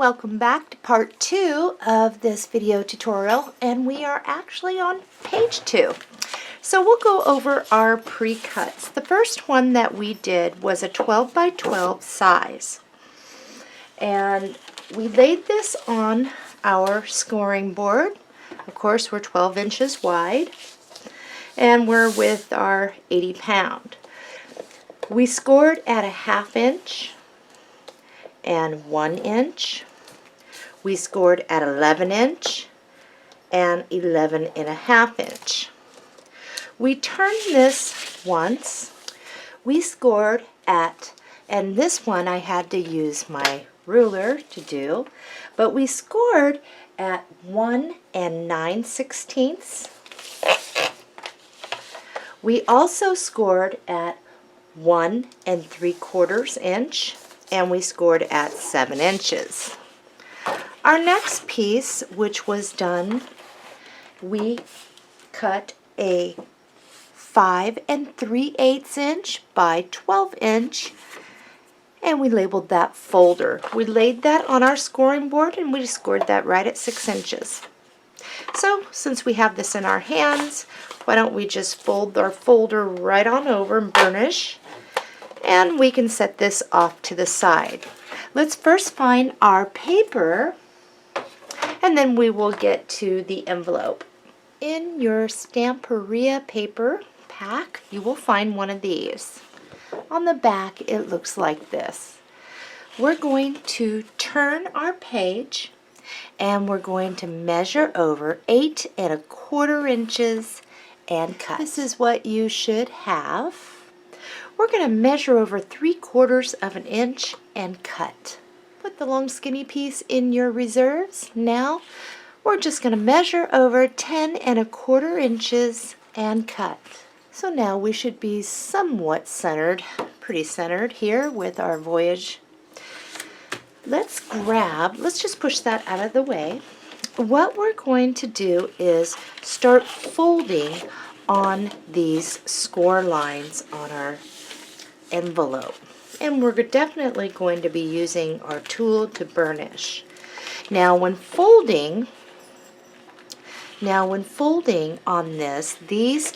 welcome back to part 2 of this video tutorial, and we are actually on page 2. So we'll go over our pre-cuts. The first one that we did was a 12 by 12 size, and we laid this on our scoring board. Of course, we're 12 inches wide, and we're with our 80 pound. We scored at a 1/2 inch and 1 inch. We scored at 11 inch and 11.5 inch. We turned this once. We scored at, and this one I had to use my ruler to do, but we scored at 1 9/16. We also scored at 1 3/4 inch, and we scored at 7 inches. Our next piece, which was done, we cut a 5 3/8 inch by 12 inch, and we labeled that folder. We laid that on our scoring board, and we scored that right at 6 inches. So since we have this in our hands, why don't we just fold our folder right on over and burnish, and we can set this off to the side. Let's first find our paper, and then we will get to the envelope. In your Stamperia paper pack, you will find one of these. On the back, it looks like this. We're going to turn our page, and we're going to measure over 8 1/4 inches and cut. This is what you should have. We're going to measure over 3/4 of an inch and cut. Put the long skinny piece in your reserves. Now we're just going to measure over 10 1/4 inches and cut. So now we should be somewhat centered, pretty centered here with our voyage. Let's just push that out of the way. What we're going to do is start folding on these score lines on our envelope, and we're definitely going to be using our tool to burnish. Now when folding on this, these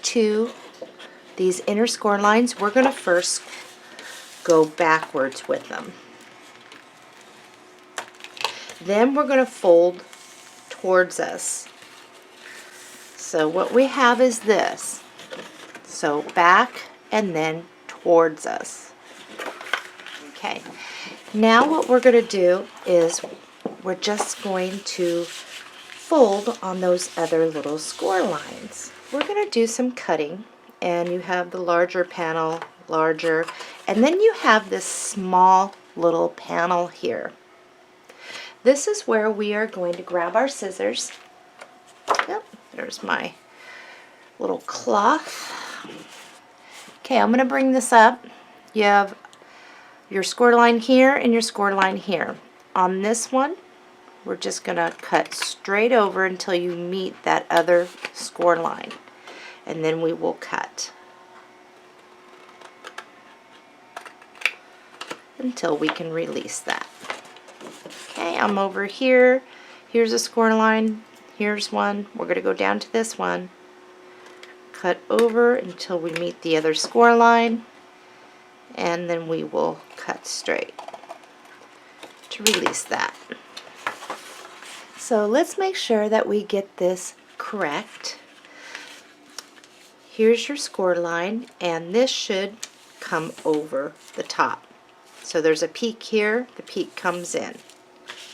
inner score lines, we're going to first go backwards with them. Then we're going to fold towards us. So what we have is this. So back and then towards us. Okay, now what we're going to do is we're just going to fold on those other little score lines. We're going to do some cutting, and you have the larger panel, larger, and then you have this small little panel here. This is where we are going to grab our scissors. Yep, there's my little cloth. Okay, I'm going to bring this up. You have your score line here and your score line here. On this one, we're just going to cut straight over until you meet that other score line, and then we will cut until we can release that. Okay, I'm over here. Here's a score line. Here's one. We're going to go down to this one. Cut over until we meet the other score line, and then we will cut straight to release that. So let's make sure that we get this correct. Here's your score line, and this should come over the top. So there's a peak here, the peak comes in.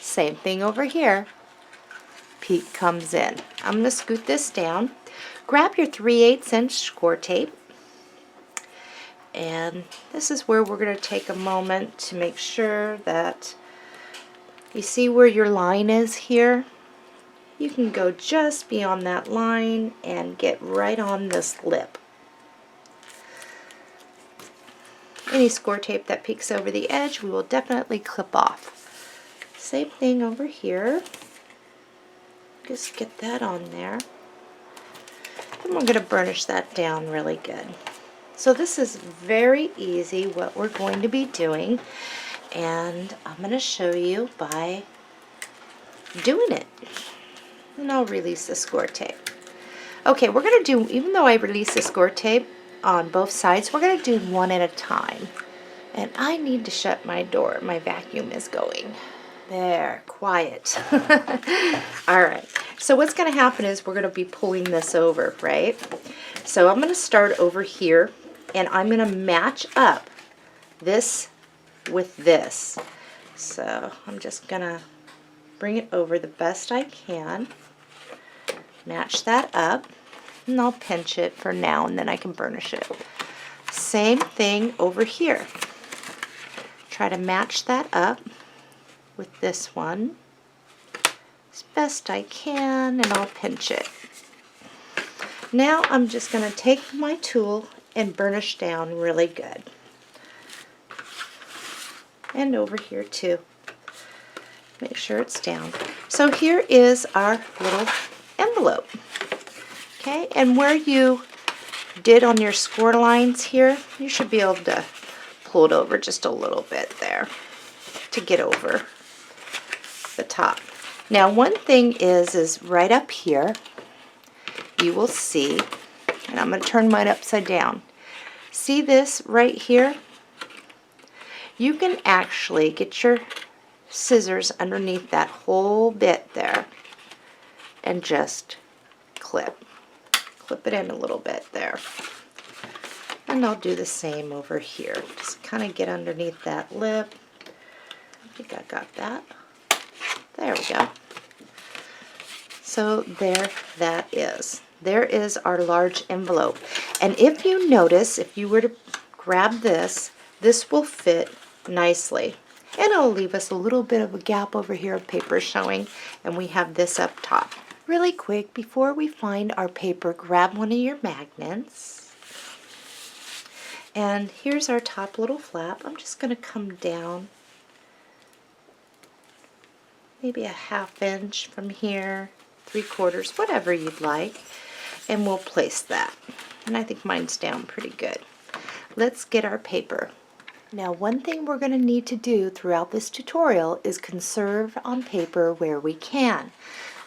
Same thing over here, peak comes in. I'm going to scoot this down. Grab your 3/8 inch score tape, and this is where we're going to take a moment to make sure that you see where your line is here. You can go just beyond that line and get right on this lip. Any score tape that peeks over the edge, we will definitely clip off. Same thing over here. Just get that on there. And we're going to burnish that down really good. So this is very easy what we're going to be doing, and I'm going to show you by doing it. And I'll release the score tape. Okay, we're going to do, even though I release the score tape on both sides, we're going to do one at a time. And I need to shut my door. My vacuum is going. There, quiet. All right, so what's going to happen is we're going to be pulling this over, right? So I'm going to start over here, and I'm going to match up this with this. So I'm just going to bring it over the best I can. Match that up, and I'll pinch it for now, and then I can burnish it. Same thing over here. Try to match that up with this one as best I can, and I'll pinch it. Now I'm just going to take my tool and burnish down really good. And over here too. Make sure it's down. So here is our little envelope. Okay, and where you did on your score lines here, you should be able to pull it over just a little bit there to get over the top. Now one thing is right up here, you will see, and I'm going to turn mine upside down. See this right here? You can actually get your scissors underneath that whole bit there and just clip it in a little bit there. And I'll do the same over here. Just kind of get underneath that lip. I think I got that. There we go. So there that is. There is our large envelope. And if you notice, if you were to grab this, this will fit nicely. And it'll leave us a little bit of a gap over here of paper showing, and we have this up top. Really quick, before we find our paper, grab one of your magnets. And here's our top little flap. I'm just going to come down maybe a 1/2 inch from here, 3/4, whatever you'd like, and we'll place that. And I think mine's down pretty good. Let's get our paper. Now one thing we're going to need to do throughout this tutorial is conserve on paper where we can.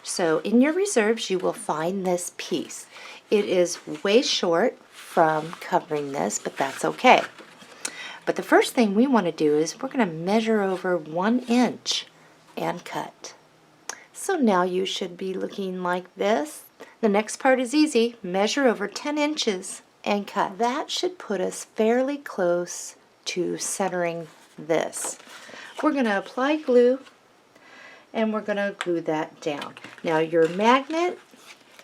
So in your reserves you will find this piece. It is way short from covering this, but that's okay. But the first thing we want to do is we're going to measure over 1 inch and cut. So now you should be looking like this. The next part is easy. Measure over 10 inches and cut. That should put us fairly close to centering this. We're going to apply glue, and we're going to glue that down. Now your magnet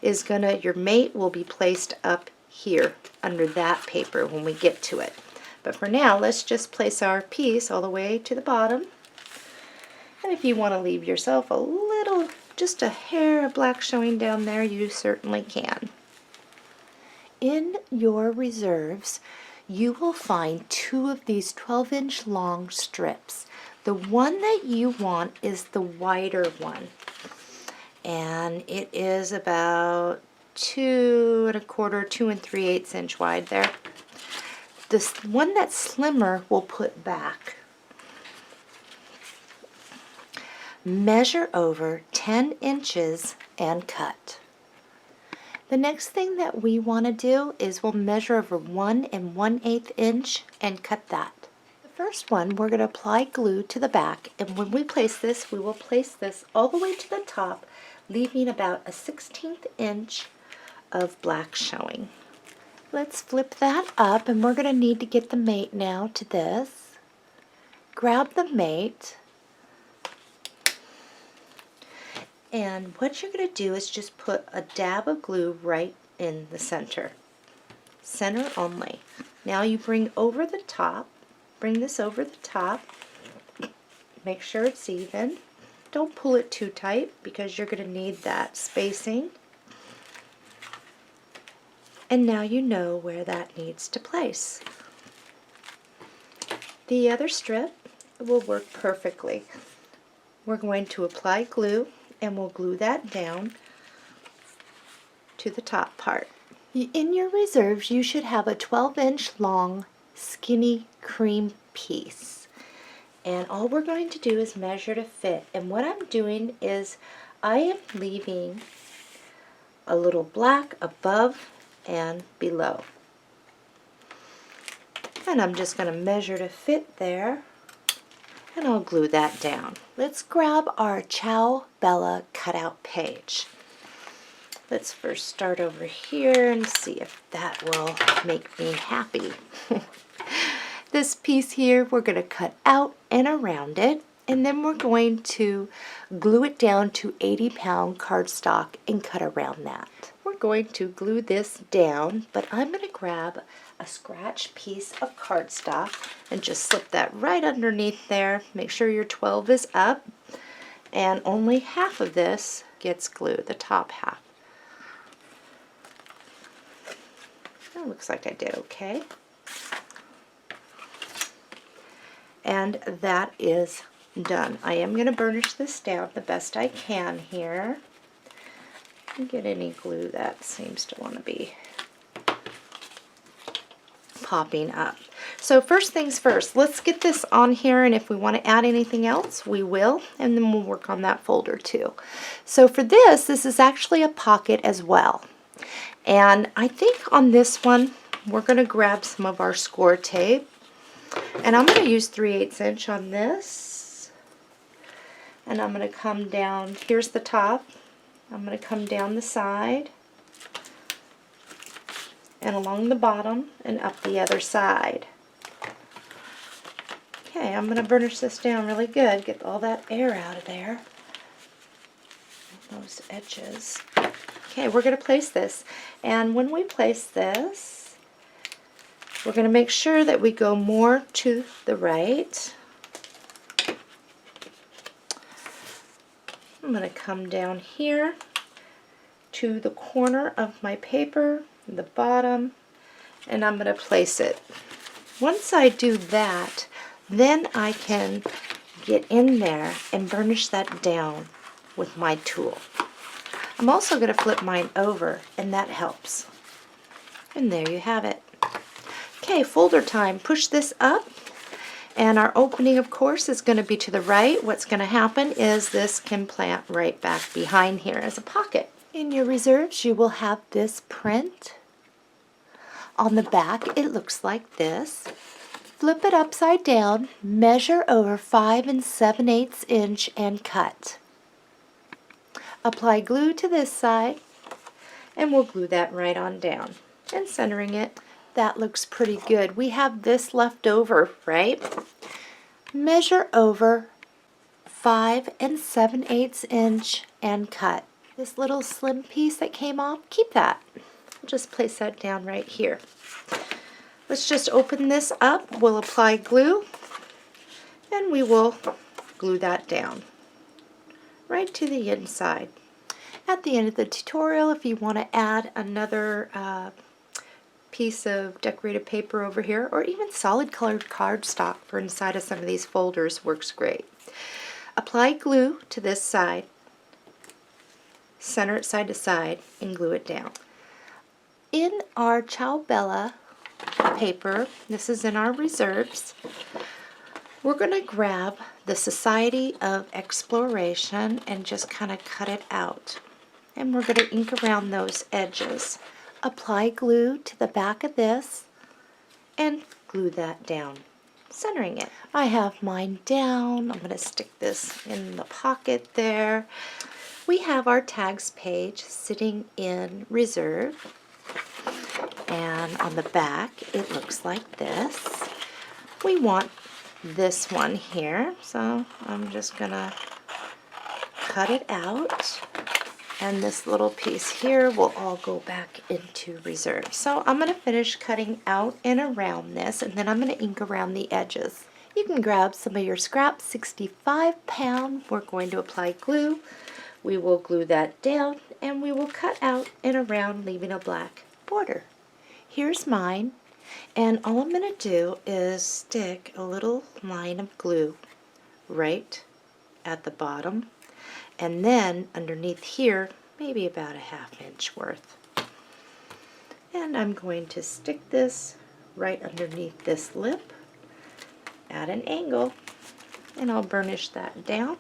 is going to, your mate will be placed up here under that paper when we get to it. But for now, let's just place our piece all the way to the bottom. And if you want to leave yourself a little, just a hair of black showing down there, you certainly can. In your reserves, you will find 2 of these 12-inch long strips. The one that you want is the wider one, and it is about 2 1/4, 2 3/8 inch wide there. This one that's slimmer we'll put back. Measure over 10 inches and cut. The next thing that we want to do is we'll measure over 1 1/8 inch and cut that. The first one, we're going to apply glue to the back, and when we place this, we will place this all the way to the top, leaving about a 1/16 inch of black showing. Let's flip that up, and we're going to need to get the mate now to this. Grab the mate. And what you're going to do is just put a dab of glue right in the center. Center only. Now you bring over the top. Bring this over the top. Make sure it's even. Don't pull it too tight because you're going to need that spacing. And now you know where that needs to place. The other strip will work perfectly. We're going to apply glue, and we'll glue that down to the top part. In your reserves, you should have a 12-inch long skinny cream piece. And all we're going to do is measure to fit. And what I'm doing is I am leaving a little black above and below. And I'm just going to measure to fit there. And I'll glue that down. Let's grab our Ciao Bella cutout page. Let's first start over here and see if that will make me happy. This piece here, we're going to cut out and around it, and then we're going to glue it down to 80-pound cardstock and cut around that. We're going to glue this down, but I'm going to grab a scratch piece of cardstock and just slip that right underneath there. Make sure your 12 is up, and only half of this gets glued, the top half. That looks like I did okay. And that is done. I am going to burnish this down the best I can here. Get any glue that seems to want to be popping up. So first things first, let's get this on here, and if we want to add anything else, we will, and then we'll work on that folder too. So for this is actually a pocket as well. And I think on this one, we're going to grab some of our score tape. And I'm going to use 3/8 inch on this. And I'm going to come down, here's the top. I'm going to come down the side and along the bottom and up the other side. Okay, I'm going to burnish this down really good, get all that air out of there. Those edges. Okay, we're going to place this. And when we place this, we're going to make sure that we go more to the right. I'm going to come down here to the corner of my paper, the bottom, and I'm going to place it. Once I do that, then I can get in there and burnish that down with my tool. I'm also going to flip mine over, and that helps. And there you have it. Okay, folder time. Push this up, and our opening, of course, is going to be to the right. What's going to happen is this can plant right back behind here as a pocket. In your reserves, you will have this print. On the back, it looks like this. Flip it upside down, measure over 5 7/8 inch, and cut. Apply glue to this side, and we'll glue that right on down. And centering it. That looks pretty good. We have this left over, right? Measure over 5 7/8 inch and cut. This little slim piece that came off, keep that. We'll just place that down right here. Let's just open this up. We'll apply glue, and we will glue that down right to the inside. At the end of the tutorial, if you want to add another piece of decorated paper over here, or even solid colored cardstock for inside of some of these folders, works great. Apply glue to this side, center it side to side, and glue it down. In our Ciao Bella paper, this is in our reserves, we're going to grab the Society of Exploration and just kind of cut it out. And we're going to ink around those edges. Apply glue to the back of this and glue that down, centering it. I have mine down. I'm going to stick this in the pocket there. We have our tags page sitting in reserve, and on the back it looks like this. We want this one here, so I'm just going to cut it out. And this little piece here will all go back into reserve. So I'm going to finish cutting out and around this, and then I'm going to ink around the edges. You can grab some of your scraps, 65-pound. We're going to apply glue. We will glue that down, and we will cut out and around, leaving a black border. Here's mine, and all I'm going to do is stick a little line of glue right at the bottom. And then underneath here, maybe about a 1/2 inch worth. And I'm going to stick this right underneath this lip at an angle. and I'll burnish that down.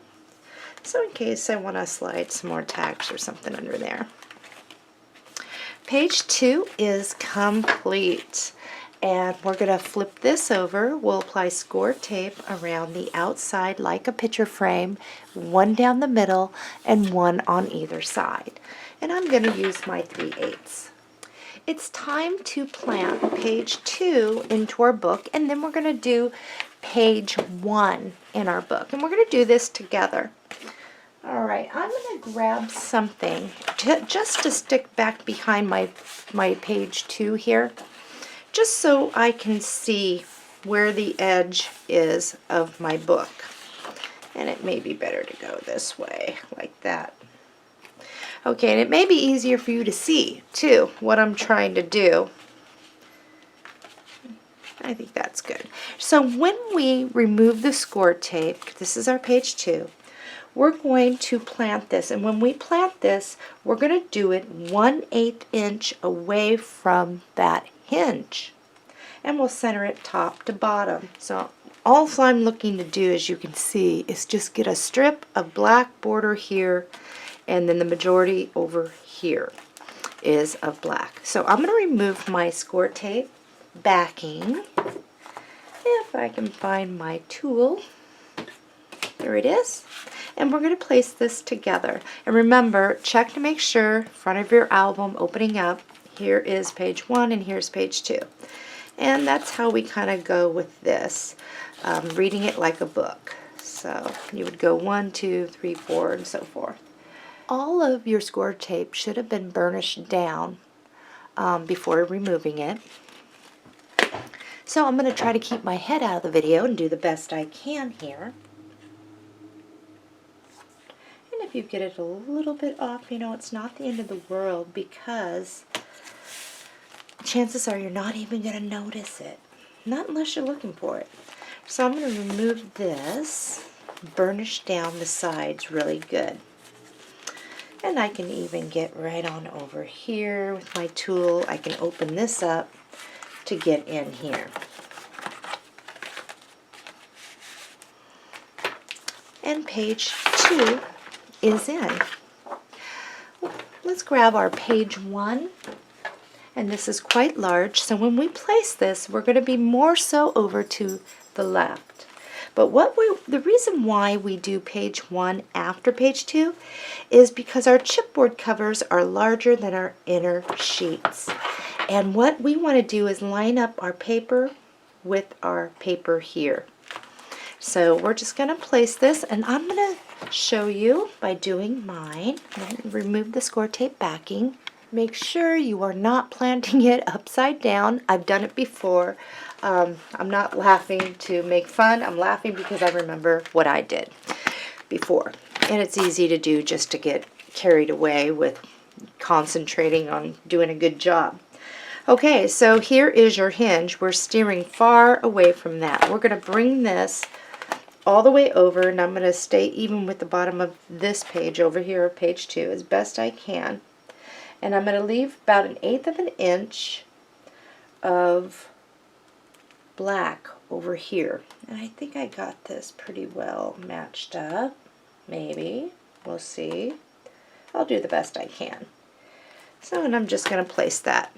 So in case I want to slide some more tags or something under there. Page 2 is complete. And we're going to flip this over. We'll apply score tape around the outside like a picture frame, one down the middle and one on either side. And I'm going to use my 3/8. It's time to plant page 2 into our book, and then we're going to do page 1 in our book. And we're going to do this together. All right, I'm going to grab something just to stick back behind my page 2 here, just so I can see where the edge is of my book. And it may be better to go this way, like that. Okay, and it may be easier for you to see, too, what I'm trying to do. I think that's good. So when we remove the score tape, this is our page 2, we're going to plant this. And when we plant this, we're going to do it 1/8 inch away from that hinge. And we'll center it top to bottom. So all I'm looking to do, as you can see, is just get a strip of black border here, and then the majority over here is of black. So I'm going to remove my score tape backing. If I can find my tool. There it is. And we're going to place this together. And remember, check to make sure, front of your album opening up, here is page 1 and here's page 2. And that's how we kind of go with this, reading it like a book. So you would go 1, 2, 3, 4, and so forth. All of your score tape should have been burnished down before removing it. So I'm going to try to keep my head out of the video and do the best I can here. And if you get it a little bit off, you know, it's not the end of the world, because chances are you're not even going to notice it. Not unless you're looking for it. So I'm going to remove this, burnish down the sides really good. And I can even get right on over here with my tool. I can open this up to get in here. And page 2 is in. Let's grab our page 1. And this is quite large, so when we place this, we're going to be more so over to the left. But the reason why we do page 1 after page 2 is because our chipboard covers are larger than our inner sheets. And what we want to do is line up our paper with our paper here. So we're just going to place this, and I'm going to show you by doing mine. I'm going to remove the score tape backing. Make sure you are not planting it upside down. I've done it before. I'm not laughing to make fun. I'm laughing because I remember what I did before. And it's easy to do just to get carried away with concentrating on doing a good job. Okay, so here is your hinge. We're steering far away from that. We're going to bring this all the way over, and I'm going to stay even with the bottom of this page over here, page 2, as best I can. And I'm going to leave about 1/8 of an inch of black over here. And I think I got this pretty well matched up. Maybe. We'll see. I'll do the best I can. So, and I'm just going to place that.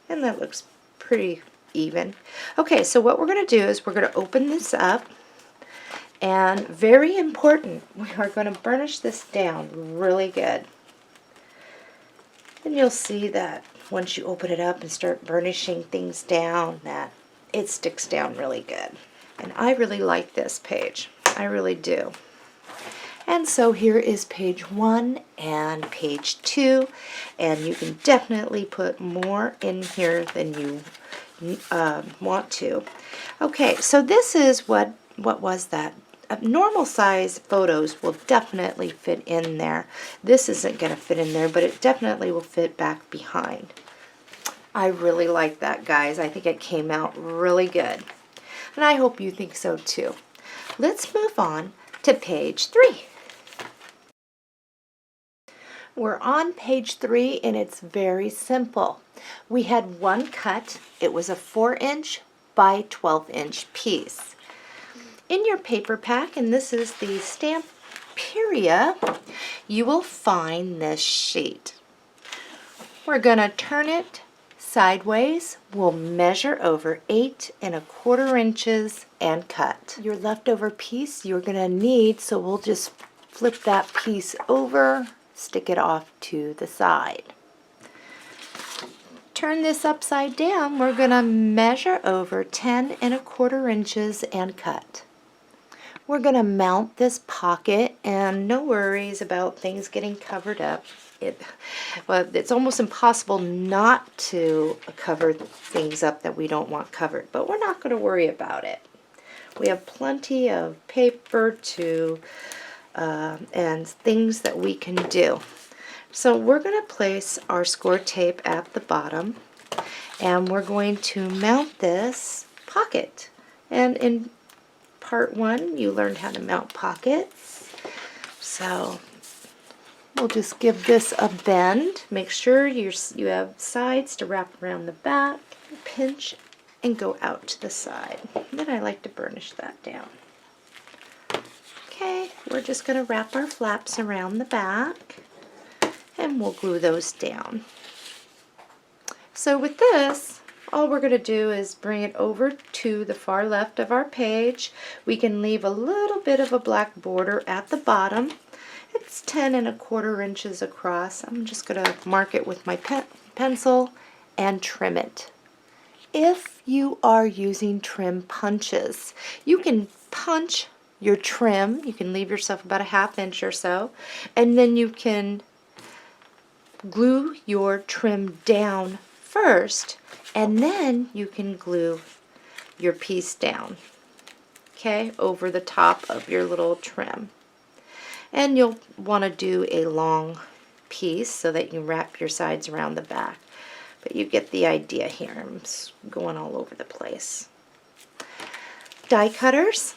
And that looks pretty even. Okay, so what we're going to do is we're going to open this up. And very important, we are going to burnish this down really good. And you'll see that once you open it up and start burnishing things down, that it sticks down really good. And I really like this page. I really do. And so here is page 1 and page 2. And you can definitely put more in here than you want to. Okay, so this is what was that? Normal size photos will definitely fit in there. This isn't going to fit in there, but it definitely will fit back behind. I really like that, guys. I think it came out really good. And I hope you think so too. Let's move on to page 3. We're on page 3 and it's very simple. We had one cut. It was a 4-inch by 12-inch piece. in your paper pack, and this is the Stamperia, you will find this sheet. We're going to turn it sideways. We'll measure over 8 1/4 inches and cut. Your leftover piece you're going to need, so we'll just flip that piece over, stick it off to the side. Turn this upside down. We're going to measure over 10 1/4 inches and cut. We're going to mount this pocket, and no worries about things getting covered up. Well, it's almost impossible not to cover things up that we don't want covered, but we're not going to worry about it. We have plenty of paper to and things that we can do. So we're going to place our score tape at the bottom, and we're going to mount this pocket. And in part 1, you learned how to mount pockets. So we'll just give this a bend. Make sure you have sides to wrap around the back. Pinch and go out to the side. And then I like to burnish that down. Okay, we're just going to wrap our flaps around the back, and we'll glue those down. So with this, all we're going to do is bring it over to the far left of our page. We can leave a little bit of a black border at the bottom. It's 10 1/4 inches across. I'm just going to mark it with my pencil and trim it. If you are using trim punches, you can punch your trim. You can leave yourself about a 1/2 inch or so, and then you can glue your trim down first, and then you can glue your piece down, okay, over the top of your little trim. And you'll want to do a long piece so that you wrap your sides around the back. But you get the idea here. I'm going all over the place. Die cutters,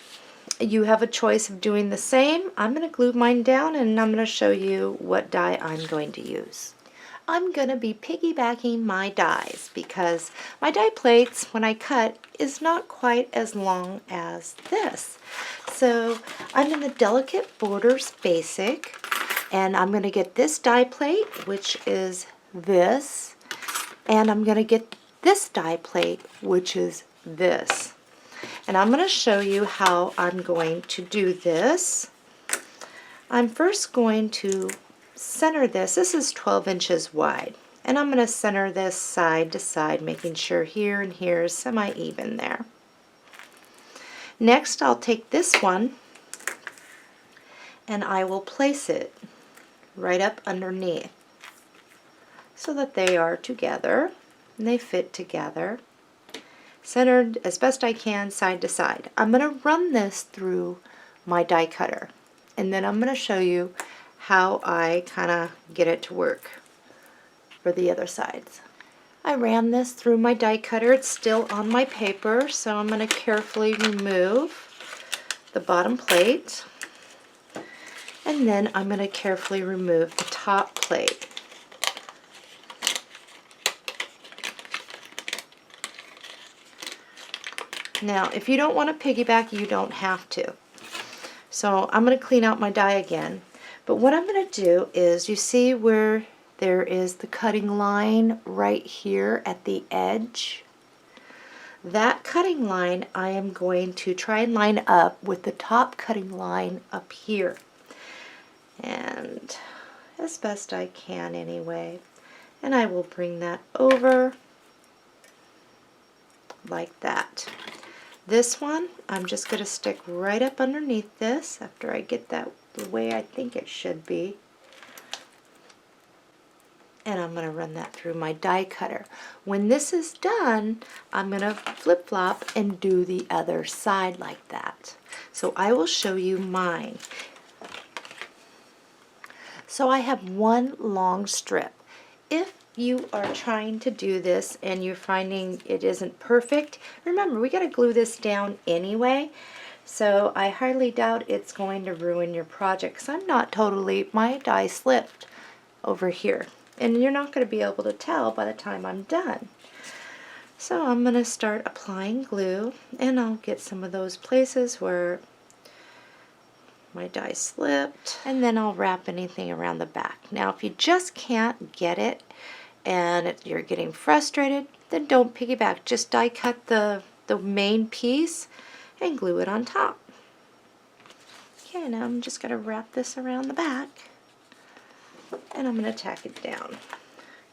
you have a choice of doing the same. I'm going to glue mine down, and I'm going to show you what die I'm going to use. I'm going to be piggybacking my dies because my die plates, when I cut, is not quite as long as this. So I'm in the Delicate Borders Basic, and I'm going to get this die plate, which is this, and I'm going to get this die plate, which is this. And I'm going to show you how I'm going to do this. I'm first going to center this. This is 12 inches wide, and I'm going to center this side to side, making sure here and here is semi-even there. Next, I'll take this one and I will place it right up underneath so that they are together and they fit together, centered as best I can side to side. I'm going to run this through my die cutter, and then I'm going to show you how I kind of get it to work for the other sides. I ran this through my die cutter. It's still on my paper, so I'm going to carefully remove the bottom plate, and then I'm going to carefully remove the top plate. Now, if you don't want to piggyback, you don't have to. So I'm going to clean out my die again. But what I'm going to do is, you see where there is the cutting line right here at the edge? That cutting line I am going to try and line up with the top cutting line up here. And as best I can anyway. And I will bring that over like that. This one, I'm just going to stick right up underneath this after I get that the way I think it should be. And I'm going to run that through my die cutter. When this is done, I'm going to flip-flop and do the other side like that. So I will show you mine. So I have one long strip. If you are trying to do this and you're finding it isn't perfect, remember, we got to glue this down anyway. So I highly doubt it's going to ruin your project, because I'm not totally, my die slipped over here. And you're not going to be able to tell by the time I'm done. So I'm going to start applying glue, and I'll get some of those places where my die slipped, and then I'll wrap anything around the back. Now if you just can't get it and you're getting frustrated, then don't piggyback. Just die cut the main piece and glue it on top. Okay, now I'm just going to wrap this around the back, and I'm going to tack it down.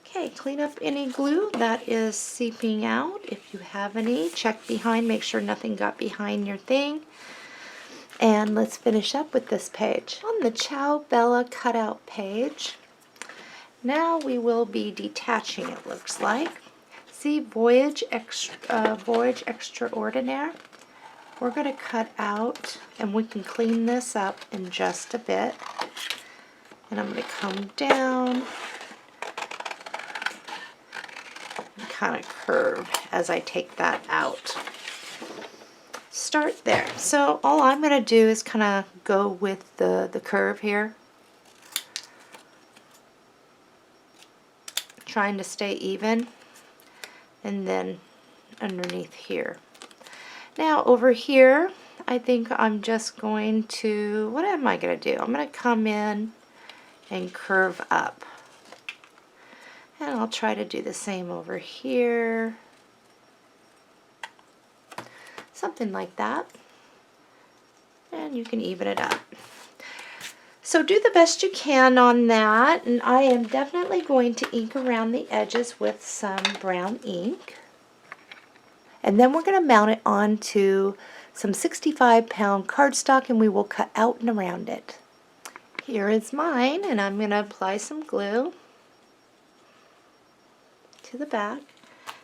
Okay, clean up any glue that is seeping out. If you have any, check behind, make sure nothing got behind your thing. And let's finish up with this page. On the Ciao Bella cutout page, now we will be detaching, it looks like. See Voyage Extraordinaire? We're going to cut out, and we can clean this up in just a bit. And I'm going to come down and kind of curve as I take that out. Start there. So all I'm going to do is kind of go with the curve here, trying to stay even, and then underneath here. Now over here, I think I'm just going to, what am I going to do? I'm going to come in and curve up. And I'll try to do the same over here. Something like that. And you can even it up. So do the best you can on that. And I am definitely going to ink around the edges with some brown ink. And then we're going to mount it onto some 65-pound cardstock, and we will cut out and around it. Here is mine, and I'm going to apply some glue to the back,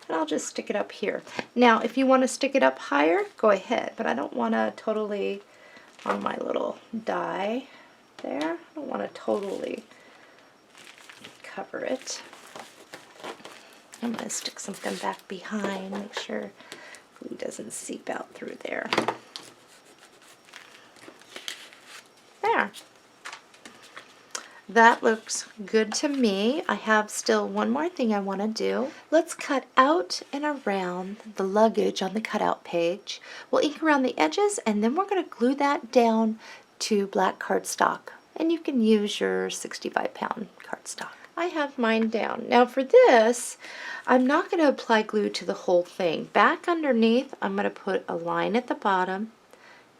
and I'll just stick it up here. Now, if you want to stick it up higher, go ahead, but I don't want to totally, on my little die there, I don't want to totally cover it. I'm going to stick something back behind, make sure glue doesn't seep out through there. There. That looks good to me. I have still one more thing I want to do. Let's cut out and around the luggage on the cutout page. We'll ink around the edges, and then we're going to glue that down to black cardstock. And you can use your 65-pound cardstock. I have mine down. Now for this, I'm not going to apply glue to the whole thing. Back underneath, I'm going to put a line at the bottom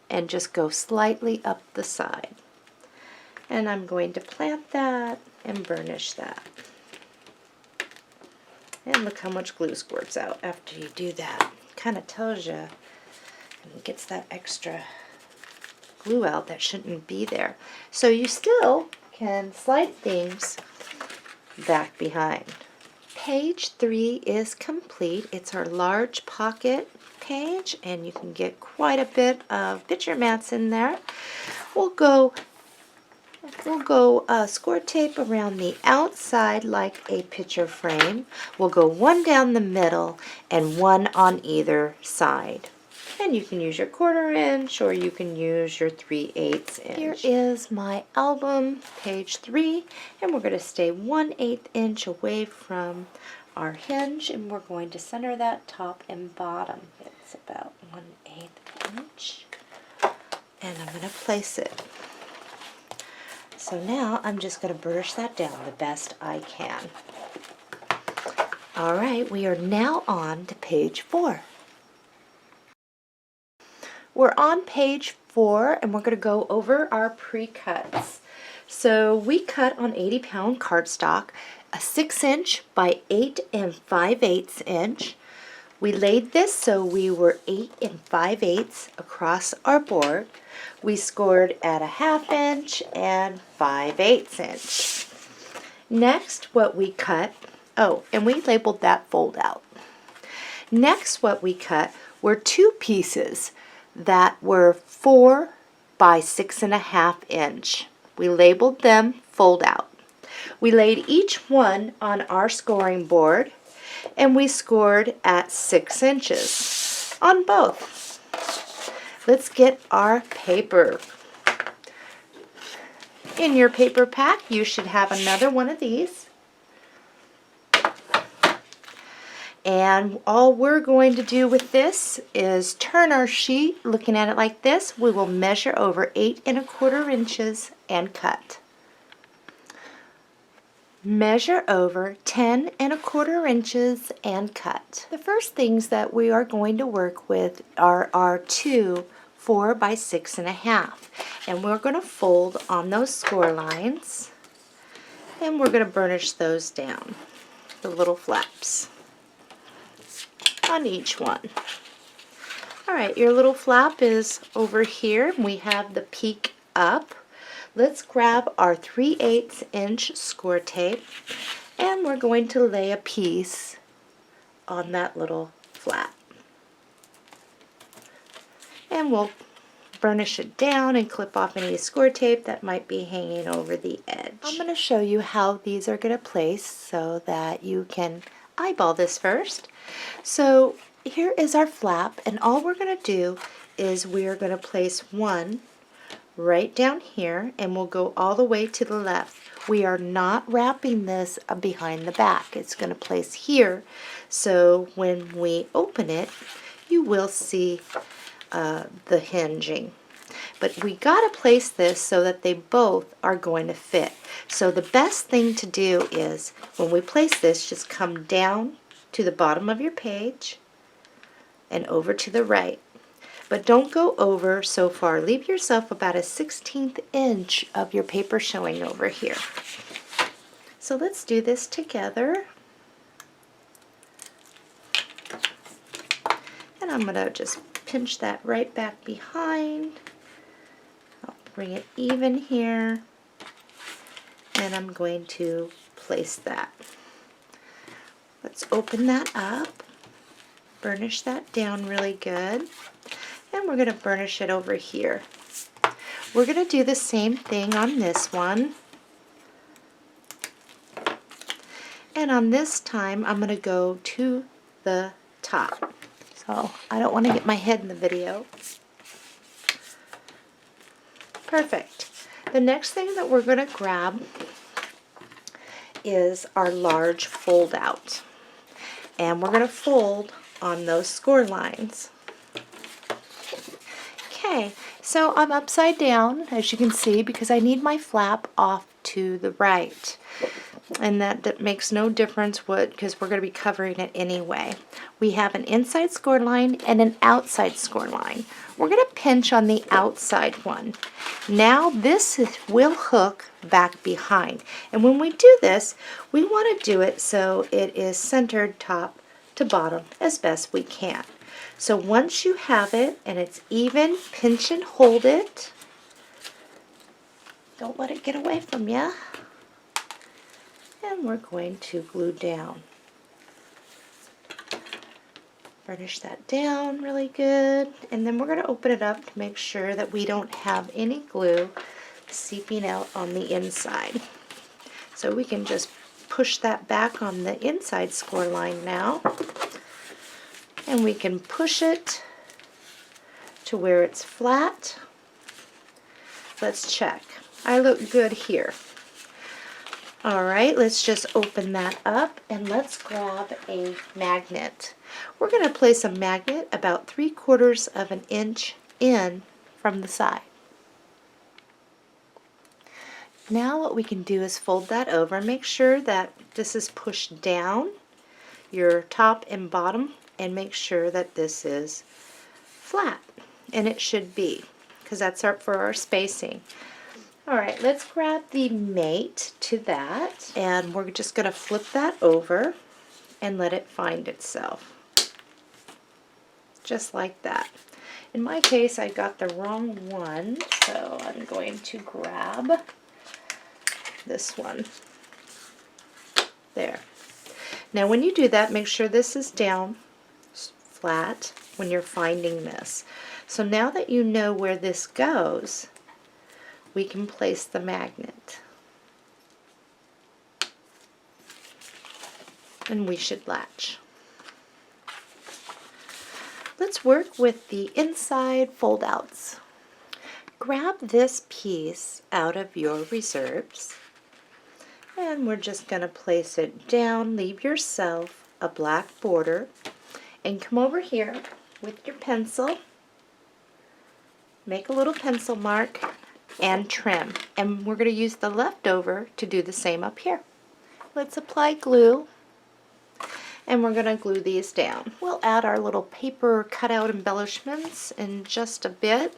and just go slightly up the side. And I'm going to plant that and burnish that. And look how much glue squirts out after you do that. Kind of tells you, and gets that extra glue out that shouldn't be there. So you still can slide things back behind. Page 3 is complete. It's our large pocket page, and you can get quite a bit of picture mats in there. We'll go score tape around the outside like a picture frame. We'll go one down the middle and one on either side. And you can use your 1/4 inch, or you can use your 3/8 inch. Here is my album, page 3, and we're going to stay 1/8 inch away from our hinge, and we're going to center that top and bottom. It's about 1/8 inch, and I'm going to place it. So now I'm just going to burnish that down the best I can. All right, we are now on to page 4. We're on page 4, and we're going to go over our pre-cuts. So we cut on 80-pound cardstock, a 6 inch by 8 5/8 inch. We laid this so we were 8 5/8 across our board. We scored at a 1/2 inch and 5/8 inch. Next, what we cut, and we labeled that fold out. Next, what we cut were 2 pieces that were 4 by 6 1/2 inch. We labeled them fold out. We laid each one on our scoring board, and we scored at 6 inches on both. Let's get our paper. In your paper pack, you should have another one of these. And all we're going to do with this is turn our sheet, looking at it like this. We will measure over 8 1/4 inches and cut. Measure over 10 1/4 inches and cut. The first things that we are going to work with are our two 4 by 6 1/2, and we're going to fold on those score lines, and we're going to burnish those down, the little flaps on each one. Alright, your little flap is over here. We have the peak up. Let's grab our 3/8 inch score tape, and we're going to lay a piece on that little flap. And we'll burnish it down and clip off any score tape that might be hanging over the edge. I'm going to show you how these are going to place so that you can eyeball this first. So here is our flap, and all we're going to do is we are going to place one right down here, and we'll go all the way to the left. We are not wrapping this behind the back. It's going to place here, so when we open it, you will see the hinging. But we got to place this so that they both are going to fit. So the best thing to do is when we place this, just come down to the bottom of your page and over to the right. But don't go over so far. Leave yourself about a 1/16 inch of your paper showing over here. So let's do this together. And I'm going to just pinch that right back behind. I'll bring it even here. And I'm going to place that. Let's open that up. Burnish that down really good. And we're going to burnish it over here. We're going to do the same thing on this one. And on this time, I'm going to go to the top. So I don't want to get my head in the video. Perfect. The next thing that we're going to grab is our large fold out. And we're going to fold on those score lines. Okay, so I'm upside down, as you can see, because I need my flap off to the right. And that makes no difference because we're going to be covering it anyway. We have an inside score line and an outside score line. We're going to pinch on the outside one. Now this will hook back behind. And when we do this, we want to do it so it is centered top to bottom as best we can. So once you have it and it's even, pinch and hold it. Don't let it get away from you. And we're going to glue down. Burnish that down really good. And then we're going to open it up to make sure that we don't have any glue seeping out on the inside. So we can just push that back on the inside score line now. And we can push it to where it's flat. Let's check. I look good here. Alright, let's just open that up and let's grab a magnet. We're going to place a magnet about 3/4 of an inch in from the side. Now what we can do is fold that over. Make sure that this is pushed down, your top and bottom, and make sure that this is flat, and it should be, because that's for our spacing. Alright, let's grab the mate to that, and we're just going to flip that over and let it find itself. Just like that. In my case, I got the wrong one, so I'm going to grab this one. There. Now when you do that, make sure this is down flat when you're finding this. So now that you know where this goes, we can place the magnet. And we should latch. Let's work with the inside fold outs. Grab this piece out of your reserves, and we're just going to place it down. Leave yourself a black border and come over here with your pencil, make a little pencil mark, and trim. And we're going to use the leftover to do the same up here. Let's apply glue, and we're going to glue these down. We'll add our little paper cutout embellishments in just a bit.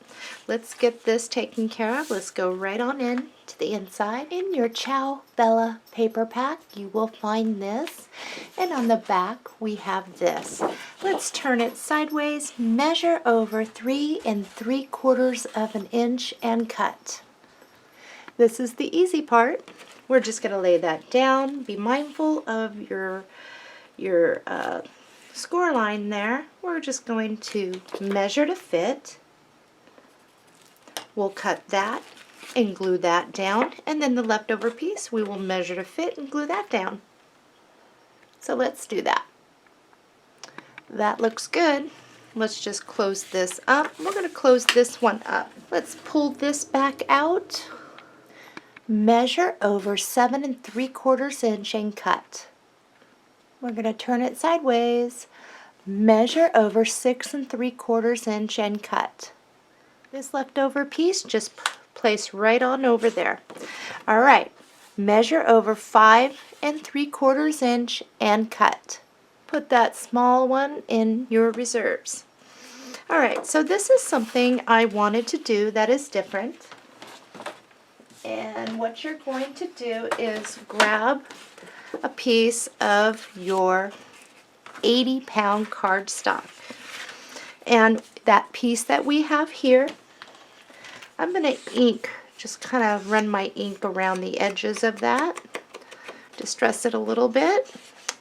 Let's get this taken care of. Let's go right on in to the inside. In your Ciao Bella paper pack, you will find this, and on the back we have this. Let's turn it sideways, measure over 3 3/4 of an inch, and cut. This is the easy part. We're just going to lay that down. Be mindful of your score line there. We're just going to measure to fit. We'll cut that and glue that down, and then the leftover piece we will measure to fit and glue that down. So let's do that. That looks good. Let's just close this up. We're going to close this one up. Let's pull this back out. Measure over 7 3/4 inch and cut. We're going to turn it sideways, measure over 6 3/4 inch, and cut. This leftover piece just place right on over there. All right, measure over 5 3/4 inch and cut. Put that small one in your reserves. All right, so this is something I wanted to do that is different. And what you're going to do is grab a piece of your 80-pound cardstock. And that piece that we have here, I'm going to just kind of run my ink around the edges of that, distress it a little bit.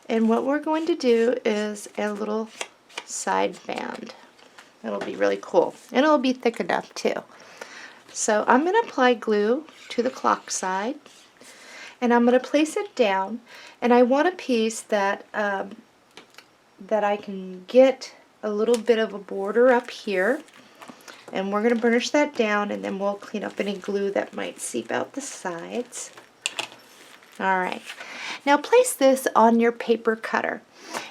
And what we're going to do is a little side band. It'll be really cool. And it'll be thick enough too. So I'm going to apply glue to the clock side, and I'm going to place it down, and I want a piece that that I can get a little bit of a border up here, and we're going to burnish that down, and then we'll clean up any glue that might seep out the sides. Alright, now place this on your paper cutter,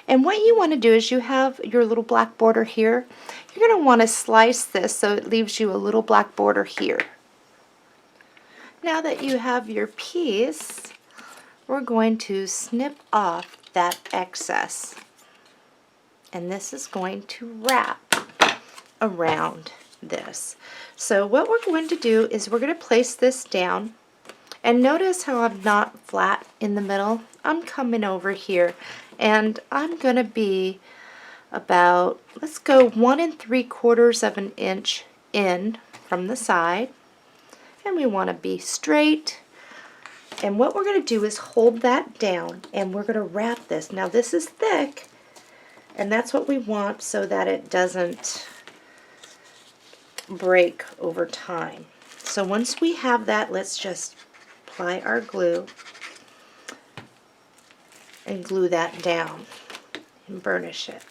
and what you want to do is you have your little black border here. You're going to want to slice this so it leaves you a little black border here. Now that you have your piece, we're going to snip off that excess, and this is going to wrap around this. So what we're going to do is we're going to place this down, and notice how I'm not flat in the middle. I'm coming over here, and I'm going to be about, let's go 1 3/4 of an inch in from the side, and we want to be straight. And what we're going to do is hold that down, and we're going to wrap this. Now this is thick, and that's what we want so that it doesn't break over time. So once we have that, let's just apply our glue and glue that down and burnish it.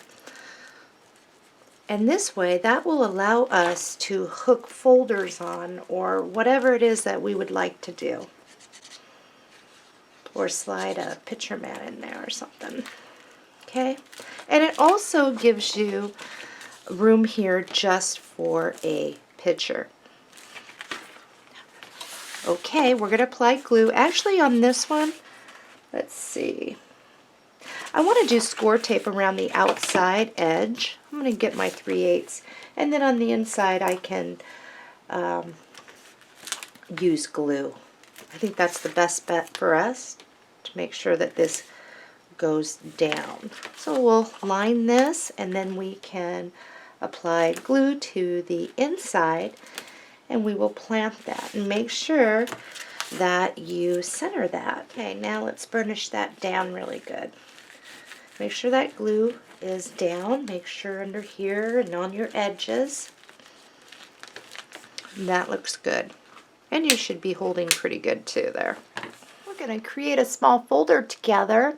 And this way, that will allow us to hook folders on, or whatever it is that we would like to do. Or slide a picture mat in there or something. Okay? And it also gives you room here just for a picture. Okay, we're going to apply glue. Actually, on this one, let's see. I want to do score tape around the outside edge. I'm going to get my 3/8, and then on the inside I can use glue. I think that's the best bet for us to make sure that this goes down. So we'll line this, and then we can apply glue to the inside, and we will plant that and make sure that you center that. Okay, now let's burnish that down really good. Make sure that glue is down. Make sure under here and on your edges. And that looks good. And you should be holding pretty good too there. We're going to create a small folder together,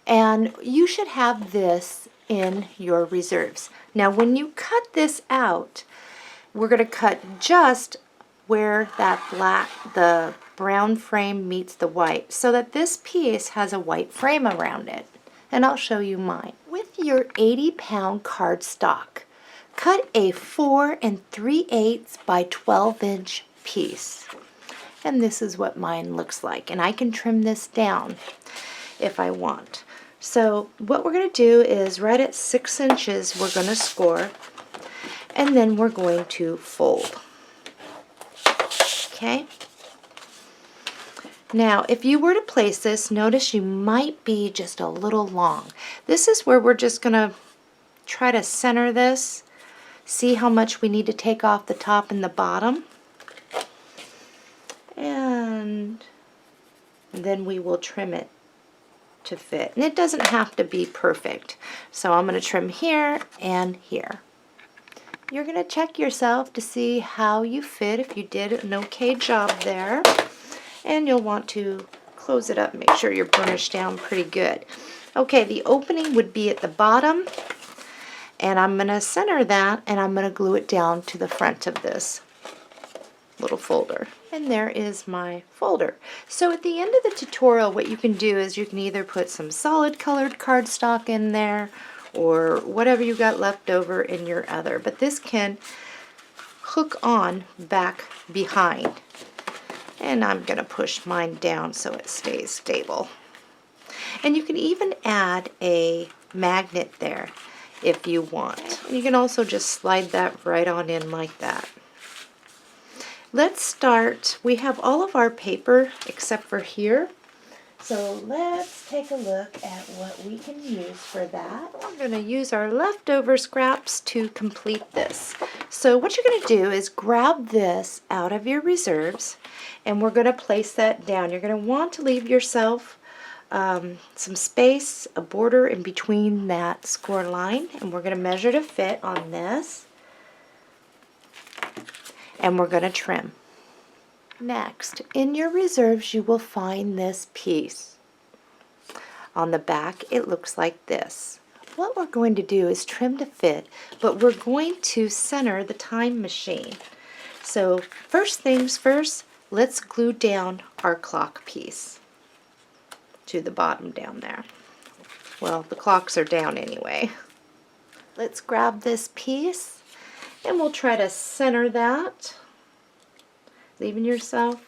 and you should have this in your reserves. Now when you cut this out, we're going to cut just where that the brown frame meets the white, so that this piece has a white frame around it. and I'll show you mine. With your 80-pound cardstock, cut a 4 3/8 by 12-inch piece. And this is what mine looks like. And I can trim this down if I want. So what we're going to do is right at 6 inches, we're going to score. And then we're going to fold. Okay? Now, if you were to place this, notice you might be just a little long. This is where we're just going to try to center this. See how much we need to take off the top and the bottom. And then we will trim it to fit. And it doesn't have to be perfect. So I'm going to trim here and here. You're going to check yourself to see how you fit, if you did an okay job there. And you'll want to close it up, make sure you're burnished down pretty good. Okay, the opening would be at the bottom, and I'm going to center that, and I'm going to glue it down to the front of this little folder. And there is my folder. So at the end of the tutorial, what you can do is you can either put some solid colored cardstock in there, or whatever you got left over in your other. But this can hook on back behind. And I'm going to push mine down so it stays stable. And you can even add a magnet there if you want. And you can also just slide that right on in like that. Let's start. We have all of our paper except for here. So let's take a look at what we can use for that. We're going to use our leftover scraps to complete this. So what you're going to do is grab this out of your reserves, and we're going to place that down. You're going to want to leave yourself some space, a border in between that score line, and we're going to measure to fit on this, and we're going to trim. Next, in your reserves, you will find this piece. On the back, it looks like this. What we're going to do is trim to fit, but we're going to center the time machine. So first things first, let's glue down our clock piece to the bottom down there. Well, the clocks are down anyway. Let's grab this piece, and we'll try to center that. Leaving yourself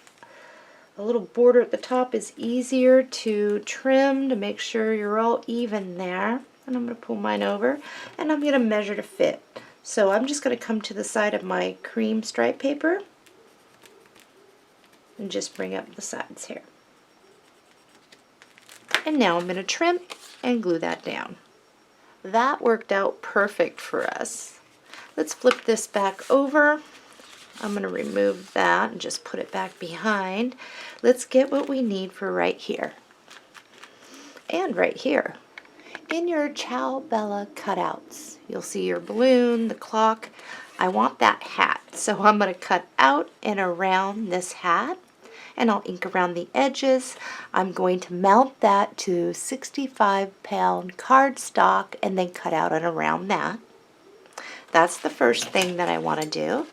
a little border at the top is easier to trim to make sure you're all even there. And I'm going to pull mine over, and I'm going to measure to fit. So I'm just going to come to the side of my cream stripe paper and just bring up the sides here. And now I'm going to trim and glue that down. That worked out perfect for us. Let's flip this back over. I'm going to remove that and just put it back behind. Let's get what we need for right here and right here. In your Ciao Bella cutouts, you'll see your balloon, the clock. I want that hat, so I'm going to cut out and around this hat, and I'll ink around the edges. I'm going to mount that to 65-pound cardstock and then cut out and around that. That's the first thing that I want to do.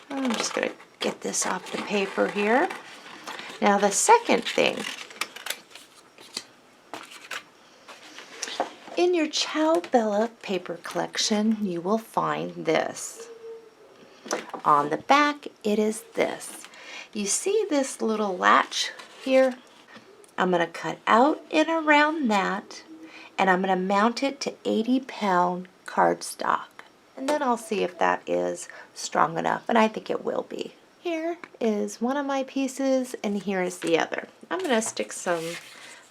I'm just going to get this off the paper here. Now the second thing, in your Ciao Bella paper collection, you will find this. On the back, it is this. You see this little latch here? I'm going to cut out and around that, and I'm going to mount it to 80-pound cardstock. And then I'll see if that is strong enough, and I think it will be. Here is one of my pieces, and here is the other. I'm going to stick some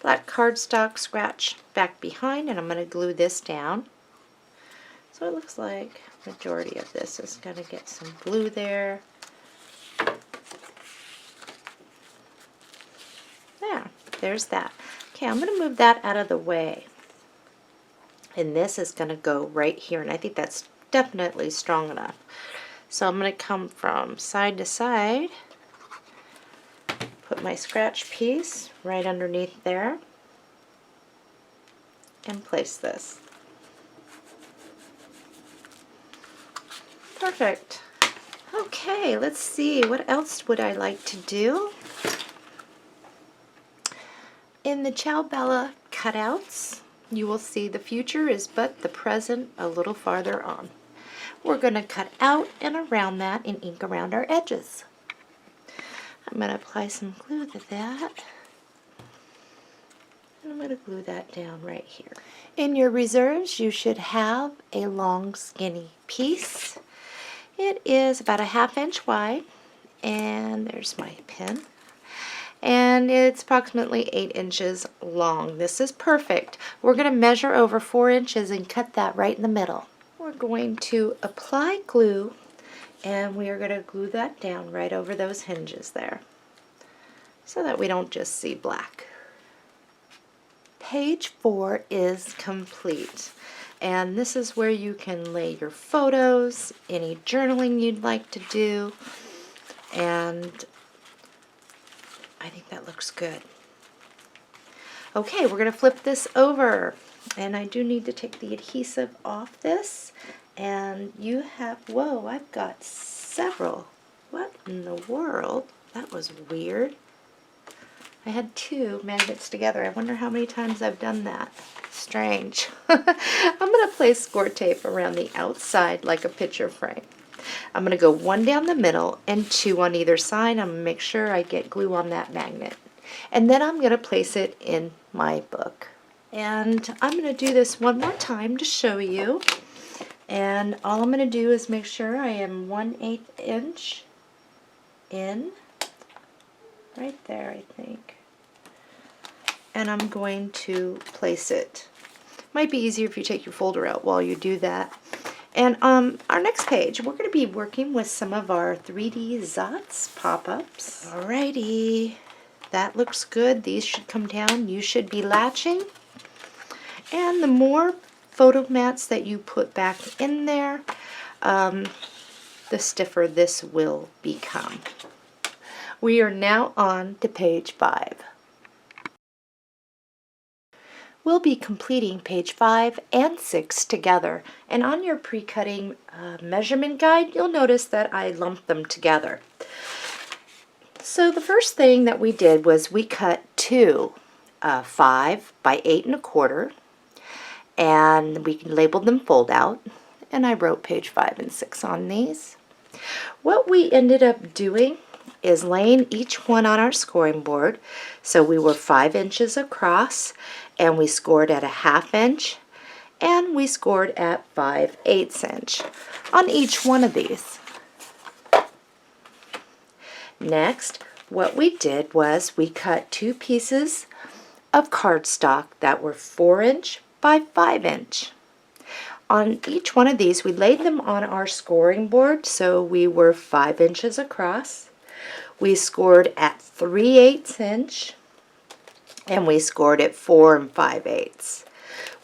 black cardstock scratch back behind, and I'm going to glue this down. So it looks like the majority of this is going to get some glue there. There's that. Okay, I'm going to move that out of the way. And this is going to go right here, and I think that's definitely strong enough. So I'm going to come from side to side, put my scratch piece right underneath there, and place this. Perfect. Okay, let's see, what else would I like to do? In the Ciao Bella cutouts, you will see the future is but the present a little farther on. We're going to cut out and around that and ink around our edges. I'm going to apply some glue to that. And I'm going to glue that down right here. In your reserves, you should have a long, skinny piece. It is about a 1/2 inch wide, and there's my pin. And it's approximately 8 inches long. This is perfect. We're going to measure over 4 inches and cut that right in the middle. We're going to apply glue, and we are going to glue that down right over those hinges there so that we don't just see black. Page 4 is complete, and this is where you can lay your photos, any journaling you'd like to do, and I think that looks good. Okay, we're going to flip this over, and I do need to take the adhesive off this, and you have, whoa, I've got several. What in the world? That was weird. I had 2 magnets together. I wonder how many times I've done that. Strange. I'm going to place score tape around the outside like a picture frame. I'm going to go 1 down the middle and 2 on either side. I'm going to make sure I get glue on that magnet. And then I'm going to place it in my book. And I'm going to do this one more time to show you. And all I'm going to do is make sure I am 1/8 inch in. Right there, I think. And I'm going to place it. Might be easier if you take your folder out while you do that. And our next page, we're going to be working with some of our 3D Zots pop-ups. Alrighty, that looks good. These should come down. You should be latching. And the more photo mats that you put back in there, the stiffer this will become. We are now on to page 5. We'll be completing page 5 and 6 together, and on your pre-cutting measurement guide, you'll notice that I lumped them together. So the first thing that we did was we cut 2 5 by 8 1/4, and we labeled them fold out, and I wrote page 5 and 6 on these. What we ended up doing is laying each one on our scoring board. So we were 5 inches across, and we scored at a 1/2 inch, and we scored at 5/8 inch on each one of these. Next, what we did was we cut 2 pieces of cardstock that were 4 inch by 5 inch. On each one of these, we laid them on our scoring board, so we were 5 inches across. We scored at 3/8 inch, and we scored at 4 5/8.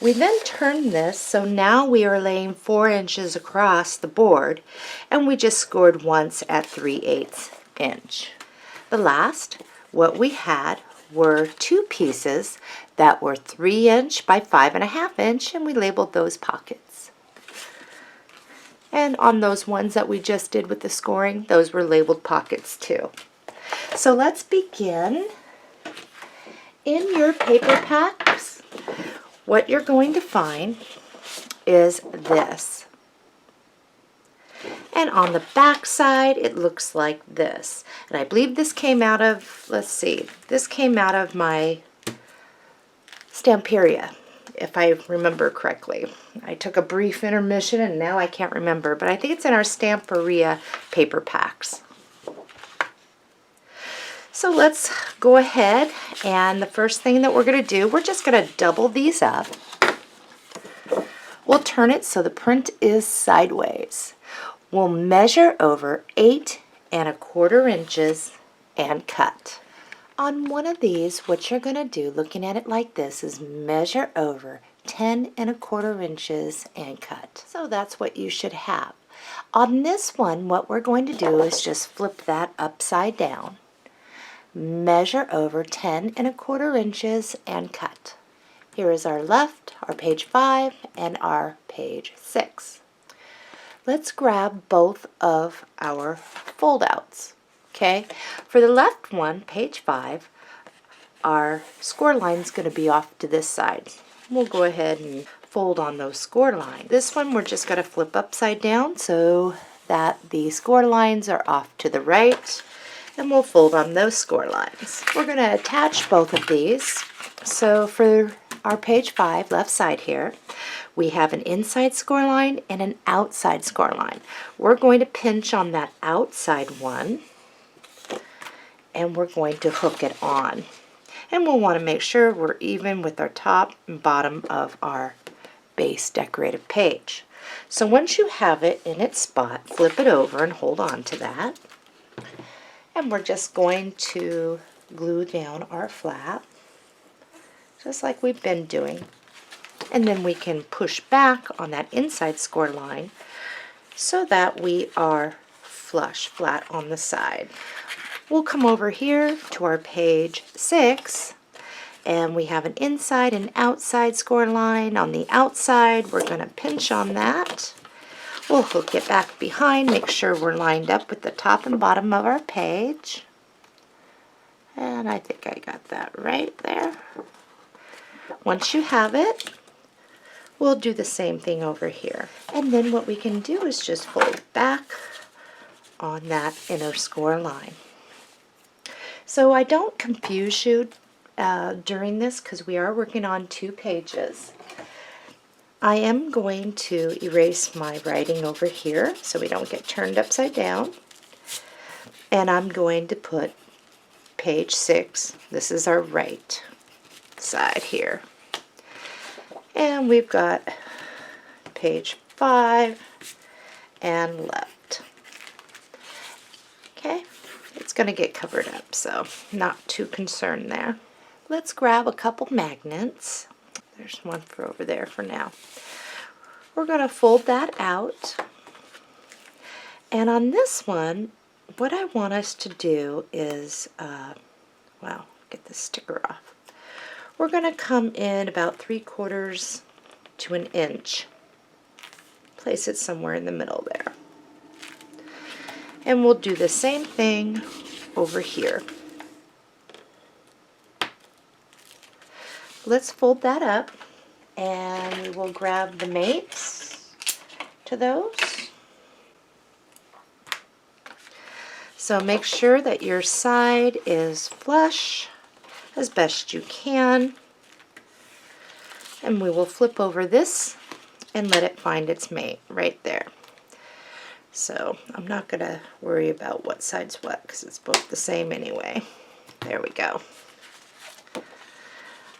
We then turned this, so now we are laying 4 inches across the board, and we just scored once at 3/8 inch. The last, what we had were 2 pieces that were 3 inch by 5 1/2 inch, and we labeled those pockets. And on those ones that we just did with the scoring, those were labeled pockets too. So let's begin. In your paper packs, what you're going to find is this. And on the back side, it looks like this. And I believe this came out of, let's see, this came out of my Stamperia, if I remember correctly. I took a brief intermission and now I can't remember, but I think it's in our Stamperia paper packs. So let's go ahead, and the first thing that we're going to do, we're just going to double these up. We'll turn it so the print is sideways. We'll measure over 8 1/4 inches and cut. On one of these, what you're going to do, looking at it like this, is measure over 10 1/4 inches and cut. So that's what you should have. On this one, what we're going to do is just flip that upside down. Measure over 10 1/4 inches and cut. Here is our left, our page 5, and our page 6. Let's grab both of our fold outs. Okay, for the left one, page 5, our score line is going to be off to this side. We'll go ahead and fold on those score lines. This one we're just going to flip upside down so that the score lines are off to the right, and we'll fold on those score lines. We're going to attach both of these. So for our page 5, left side here, we have an inside score line and an outside score line. We're going to pinch on that outside one, and we're going to hook it on. And we'll want to make sure we're even with our top and bottom of our base decorative page. So once you have it in its spot, flip it over and hold on to that. And we're just going to glue down our flap, just like we've been doing. And then we can push back on that inside score line so that we are flush, flat on the side. We'll come over here to our page 6, and we have an inside and outside score line. On the outside, we're going to pinch on that. We'll hook it back behind, make sure we're lined up with the top and bottom of our page. And I think I got that right there. Once you have it, we'll do the same thing over here. And then what we can do is just fold back on that inner score line. So I don't confuse you during this because we are working on 2 pages. I am going to erase my writing over here so we don't get turned upside down. And I'm going to put page 6. This is our right side here. And we've got page 5 and left. Okay. It's going to get covered up, so not too concerned there. Let's grab a couple magnets. There's one for over there for now. We're going to fold that out. And on this one, what I want us to do is, well, get the sticker off. We're going to come in about 3/4 to an inch. Place it somewhere in the middle there. And we'll do the same thing over here. Let's fold that up, and we will grab the mates to those. So make sure that your side is flush as best you can. And we will flip over this and let it find its mate right there. So I'm not going to worry about what side's what because it's both the same anyway. There we go.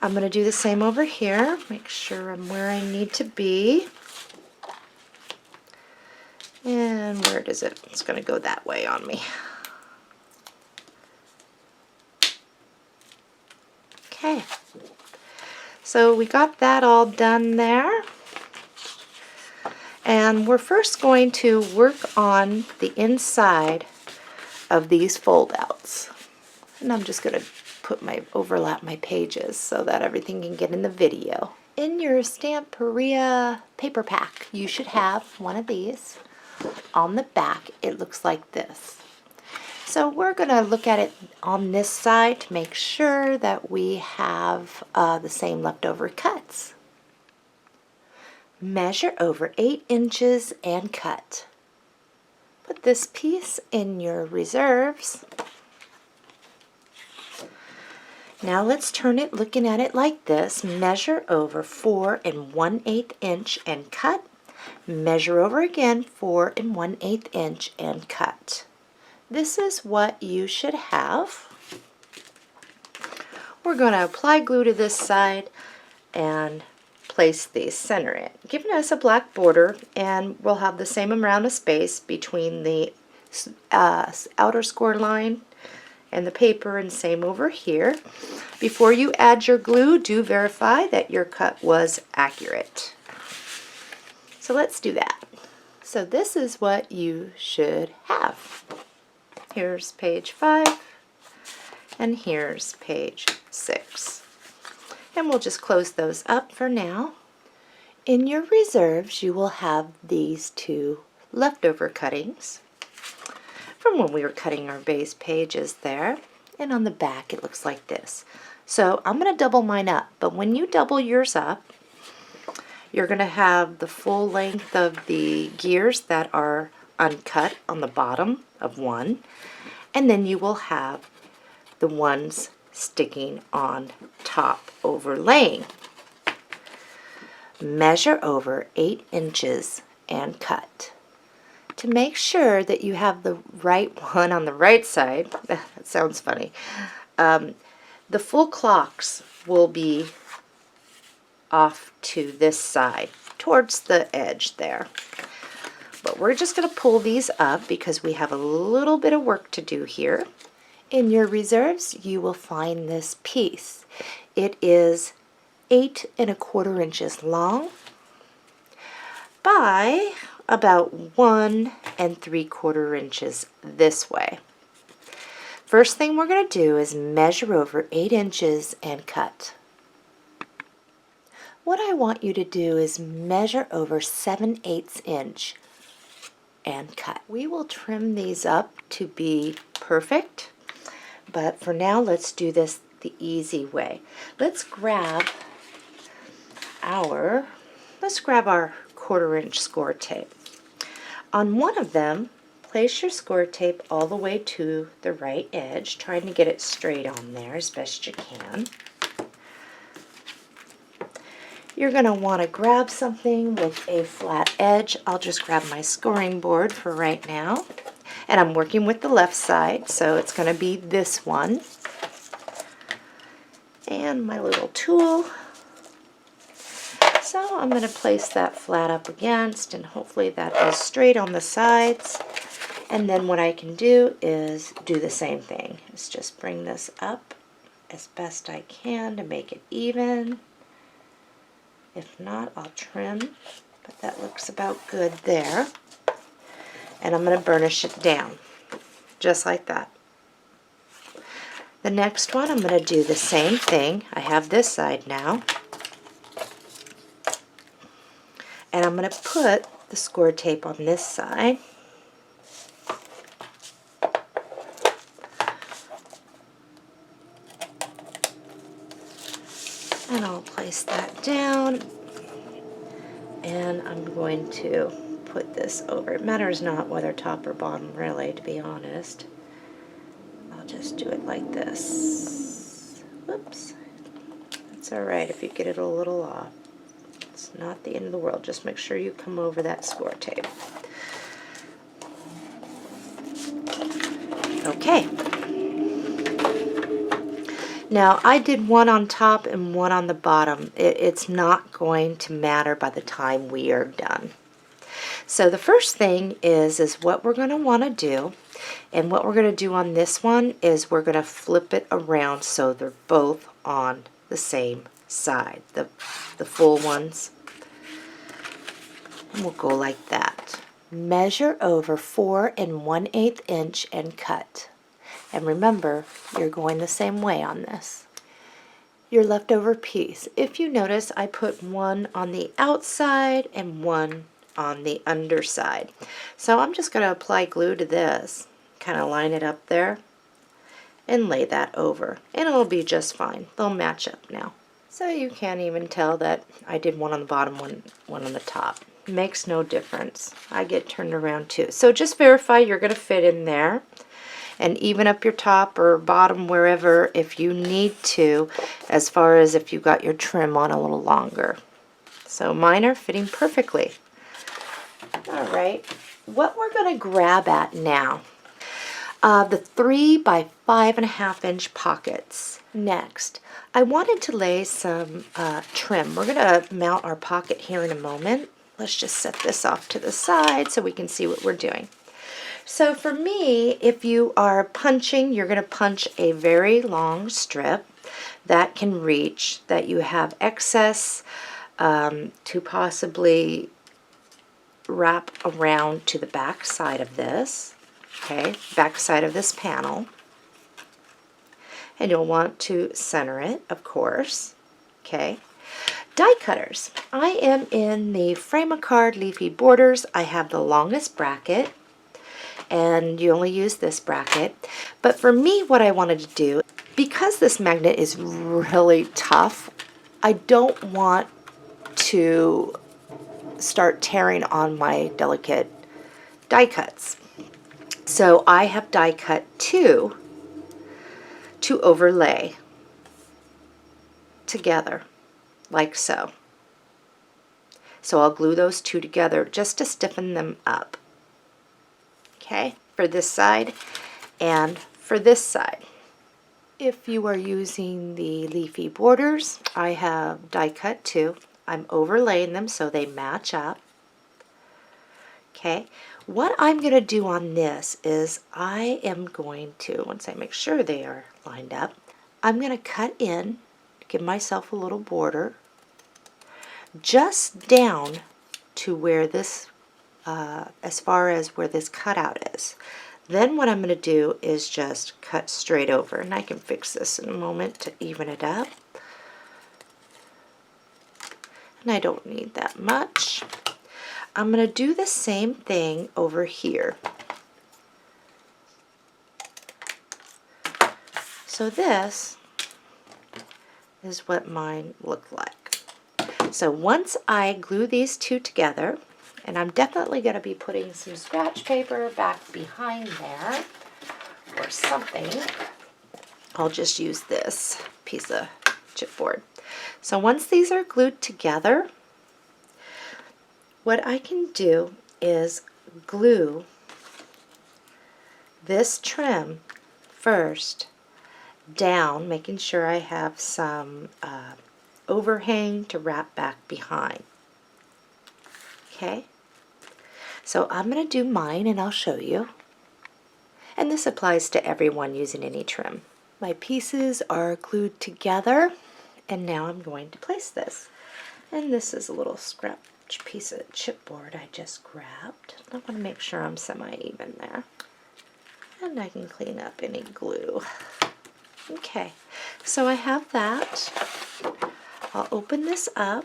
I'm going to do the same over here. Make sure I'm where I need to be. And where does it? It's going to go that way on me. Okay. So we got that all done there. And we're first going to work on the inside of these fold outs. And I'm just going to overlap my pages so that everything can get in the video. In your Stamperia paper pack, you should have one of these. On the back, it looks like this. So we're going to look at it on this side to make sure that we have the same leftover cuts. Measure over 8 inches and cut. Put this piece in your reserves. Now let's turn it looking at it like this. Measure over 4 1/8 inch and cut. Measure over again 4 1/8 inch and cut. This is what you should have. We're going to apply glue to this side and place the center in, giving us a black border, and we'll have the same amount of space between the outer score line and the paper, and same over here. Before you add your glue, do verify that your cut was accurate. So let's do that. So this is what you should have. Here's page 5, and here's page 6. And we'll just close those up for now. In your reserves, you will have these 2 leftover cuttings from when we were cutting our base pages there. And on the back, it looks like this. So I'm going to double mine up, but when you double yours up, you're going to have the full length of the gears that are uncut on the bottom of one, and then you will have the ones sticking on top overlaying. Measure over 8 inches and cut. To make sure that you have the right one on the right side, that sounds funny, the full clocks will be off to this side, towards the edge there. But we're just going to pull these up because we have a little bit of work to do here. In your reserves, you will find this piece. It is 8 1/4 inches long by about 1 3/4 inches this way. First thing we're going to do is measure over 8 inches and cut. What I want you to do is measure over 7/8 inch and cut. We will trim these up to be perfect, but for now let's do this the easy way. Let's grab our 1/4 inch score tape. On one of them, place your score tape all the way to the right edge, trying to get it straight on there as best you can. You're going to want to grab something with a flat edge. I'll just grab my scoring board for right now. And I'm working with the left side, so it's going to be this one. And my little tool. So I'm going to place that flat up against, and hopefully that is straight on the sides. And then what I can do is do the same thing. Is just bring this up as best I can to make it even. If not, I'll trim, but that looks about good there. And I'm going to burnish it down, just like that. The next one, I'm going to do the same thing. I have this side now. And I'm going to put the score tape on this side. And I'll place that down, and I'm going to put this over. It matters not whether top or bottom, really, to be honest. I'll just do it like this. Whoops. That's all right if you get it a little off. It's not the end of the world. Just make sure you come over that score tape. Okay. Now, I did one on top and one on the bottom. It's not going to matter by the time we are done. So the first thing is what we're going to want to do, and what we're going to do on this one is we're going to flip it around so they're both on the same side, the full ones. And we'll go like that. Measure over 4 1/8 inch and cut. And remember, you're going the same way on this. Your leftover piece. If you notice, I put one on the outside and one on the underside. So I'm just going to apply glue to this, kind of line it up there, and lay that over. And it'll be just fine. They'll match up now. So you can't even tell that I did one on the bottom, one on the top. Makes no difference. I get turned around too. So just verify you're going to fit in there. And even up your top or bottom, wherever, if you need to, as far as if you got your trim on a little longer. So mine are fitting perfectly. All right, what we're going to grab at now, the 3 by 5.5 inch pockets. Next, I wanted to lay some trim. We're going to mount our pocket here in a moment. Let's just set this off to the side so we can see what we're doing. So for me, if you are punching, you're going to punch a very long strip that can reach, that you have excess to possibly wrap around to the back side of this, okay, back side of this panel. And you'll want to center it, of course, okay. Die cutters. I am in the Frame a Card Leafy Borders. I have the longest bracket, and you only use this bracket. But for me, what I wanted to do Because this magnet is really tough, I don't want to start tearing on my delicate die cuts. So I have die cut 2 to overlay together, like so. So I'll glue those 2 together just to stiffen them up. Okay, for this side and for this side. If you are using the leafy borders, I have die cut 2. I'm overlaying them so they match up. Okay, what I'm going to do on this is I am going to, once I make sure they are lined up, I'm going to cut in, give myself a little border, just down to where this, as far as where this cutout is. Then what I'm going to do is just cut straight over, and I can fix this in a moment to even it up. And I don't need that much. I'm going to do the same thing over here. So this is what mine look like. So once I glue these 2 together, and I'm definitely going to be putting some scratch paper back behind there or something. I'll just use this piece of chipboard. So once these are glued together, what I can do is glue this trim first down, making sure I have some overhang to wrap back behind. Okay, so I'm going to do mine and I'll show you. And this applies to everyone using any trim. My pieces are glued together, and now I'm going to place this. And this is a little scrap piece of chipboard I just grabbed. I want to make sure I'm semi-even there. And I can clean up any glue. Okay, so I have that. I'll open this up,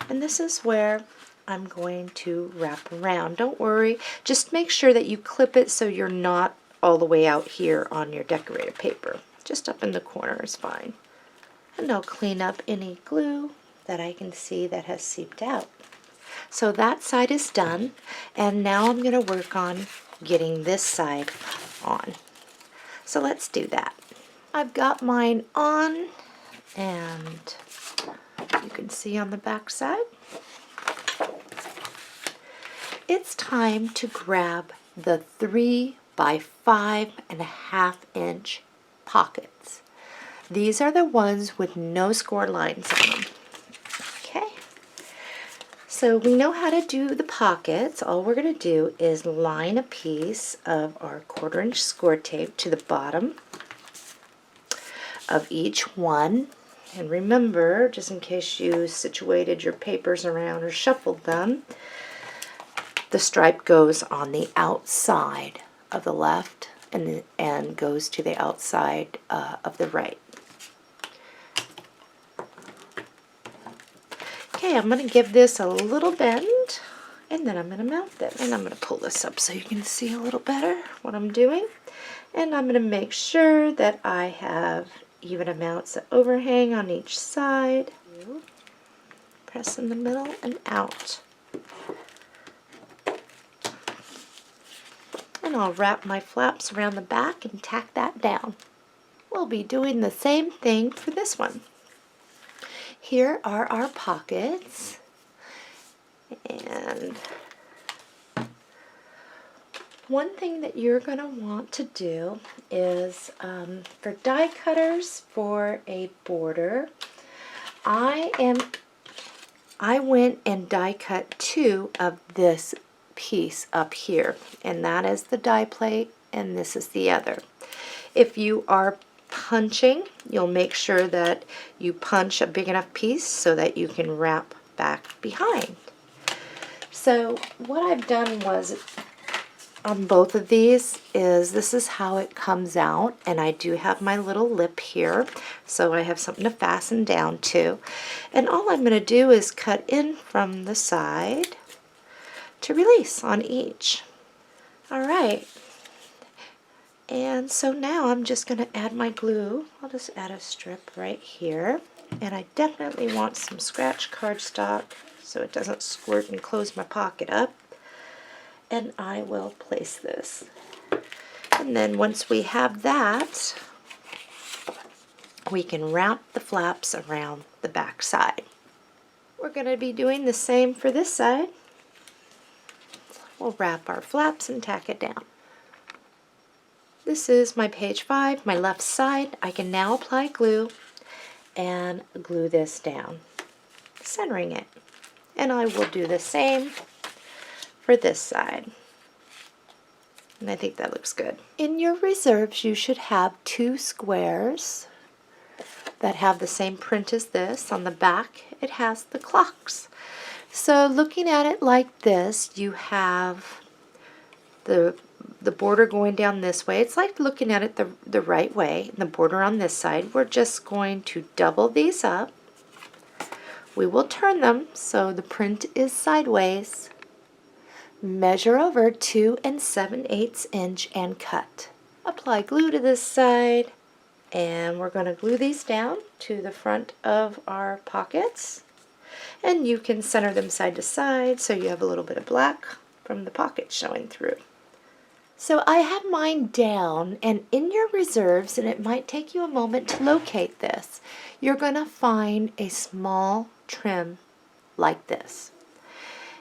and this is where I'm going to wrap around. Don't worry, just make sure that you clip it so you're not all the way out here on your decorated paper. Just up in the corner is fine. And I'll clean up any glue that I can see that has seeped out. So that side is done, and now I'm going to work on getting this side on. So let's do that. I've got mine on, and you can see on the back side. It's time to grab the 3 by 5.5 inch pockets. These are the ones with no score lines on them. Okay, so we know how to do the pockets. All we're going to do is line a piece of our 1/4 inch score tape to the bottom of each one. And remember, just in case you situated your papers around or shuffled them, the stripe goes on the outside of the left and goes to the outside of the right. Okay, I'm going to give this a little bend, and then I'm going to mount this. And I'm going to pull this up so you can see a little better what I'm doing. And I'm going to make sure that I have even amounts of overhang on each side. Press in the middle and out. And I'll wrap my flaps around the back and tack that down. We'll be doing the same thing for this one. Here are our pockets, and one thing that you're going to want to do is for die cutters for a border, I went and die cut 2 of this piece up here, and that is the die plate, and this is the other. If you are punching, you'll make sure that you punch a big enough piece so that you can wrap back behind. So what I've done was on both of these is this is how it comes out, and I do have my little lip here, so I have something to fasten down to. And all I'm going to do is cut in from the side to release on each. All right. And so now I'm just going to add my glue. I'll just add a strip right here. And I definitely want some scratch cardstock so it doesn't squirt and close my pocket up. And I will place this. And then once we have that, we can wrap the flaps around the back side. We're going to be doing the same for this side. We'll wrap our flaps and tack it down. This is my page 5, my left side. I can now apply glue and glue this down, centering it. And I will do the same for this side. And I think that looks good. In your reserves, you should have 2 squares that have the same print as this. On the back, it has the clocks. So looking at it like this, you have the border going down this way. It's like looking at it the right way. The border on this side, we're just going to double these up. We will turn them so the print is sideways. Measure over 2 7/8 inch and cut. Apply glue to this side, and we're going to glue these down to the front of our pockets. And you can center them side to side so you have a little bit of black from the pocket showing through. So I have mine down, and in your reserves, and it might take you a moment to locate this, you're going to find a small trim like this.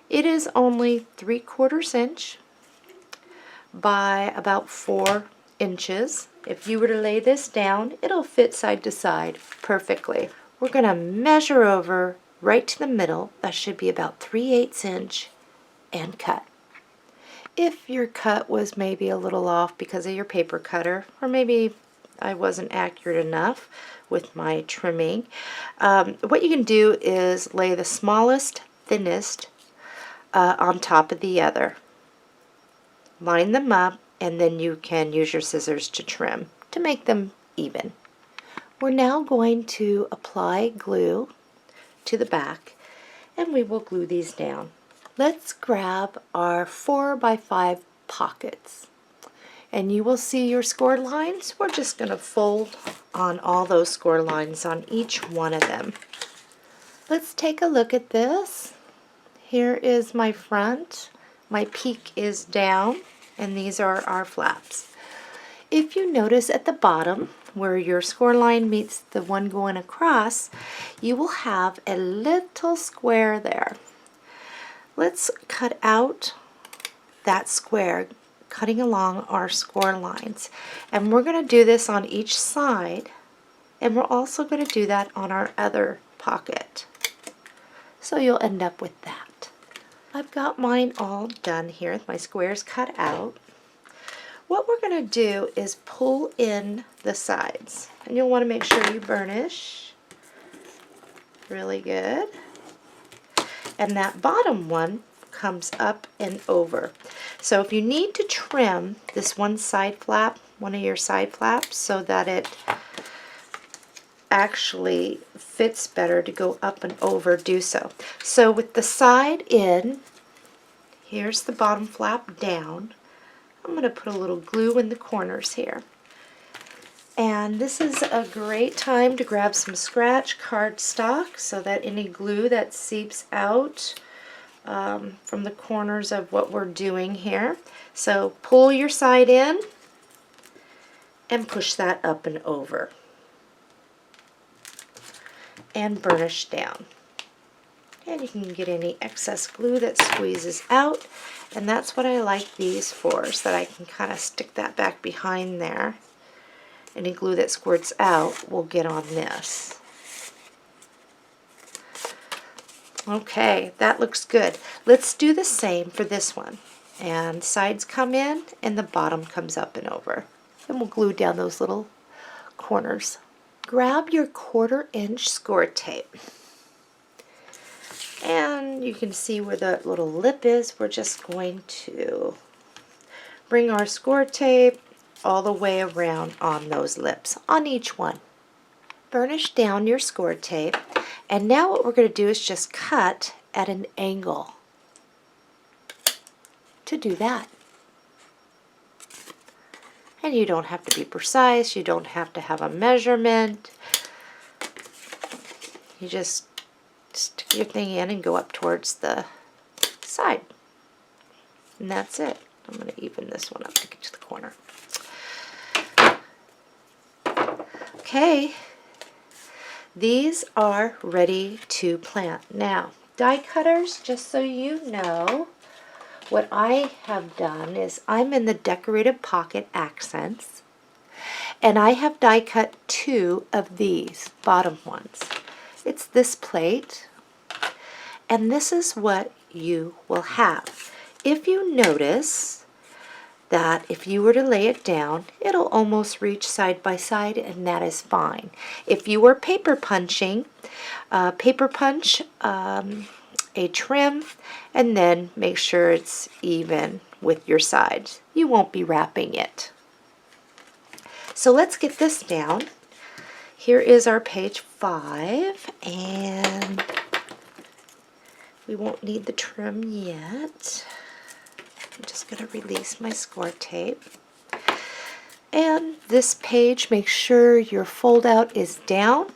It is only 3/4 inch by about 4 inches. If you were to lay this down, it'll fit side to side perfectly. We're going to measure over right to the middle. That should be about 3/8 inch and cut. If your cut was maybe a little off because of your paper cutter, or maybe I wasn't accurate enough with my trimming, what you can do is lay the smallest, thinnest on top of the other. Line them up, and then you can use your scissors to trim to make them even. We're now going to apply glue to the back, and we will glue these down. Let's grab our 4 by 5 pockets, and you will see your score lines. We're just going to fold on all those score lines on each one of them. Let's take a look at this. Here is my front. My peak is down, and these are our flaps. If you notice at the bottom where your score line meets the one going across, you will have a little square there. Let's cut out that square, cutting along our score lines. And we're going to do this on each side, and we're also going to do that on our other pocket. So you'll end up with that. I've got mine all done here, my squares cut out. What we're going to do is pull in the sides, and you'll want to make sure you burnish really good. And that bottom one comes up and over. So if you need to trim this one side flap, one of your side flaps, so that it actually fits better to go up and over, do so. So with the side in, here's the bottom flap down. I'm going to put a little glue in the corners here. And this is a great time to grab some scratch cardstock so that any glue that seeps out from the corners of what we're doing here. So pull your side in and push that up and over. And burnish down. And you can get any excess glue that squeezes out. And that's what I like these for, so that I can kind of stick that back behind there. Any glue that squirts out will get on this. Okay, that looks good. Let's do the same for this one. And sides come in and the bottom comes up and over. And we'll glue down those little corners. Grab your 1/4 inch score tape. And you can see where the little lip is. We're just going to bring our score tape all the way around on those lips, on each one. Burnish down your score tape, and now what we're going to do is just cut at an angle to do that. And you don't have to be precise. You don't have to have a measurement. You just stick your thing in and go up towards the side. And that's it. I'm going to even this one up to get to the corner. Okay. These are ready to plant. Now, die cutters, just so you know, what I have done is I'm in the decorative pocket accents, and I have die cut 2 of these bottom ones. It's this plate, and this is what you will have. If you notice that if you were to lay it down, it'll almost reach side by side, and that is fine. If you were paper punching, paper punch a trim, and then make sure it's even with your sides. You won't be wrapping it. So let's get this down. Here is our page 5, and we won't need the trim yet. I'm just going to release my score tape. And this page, make sure your fold out is down.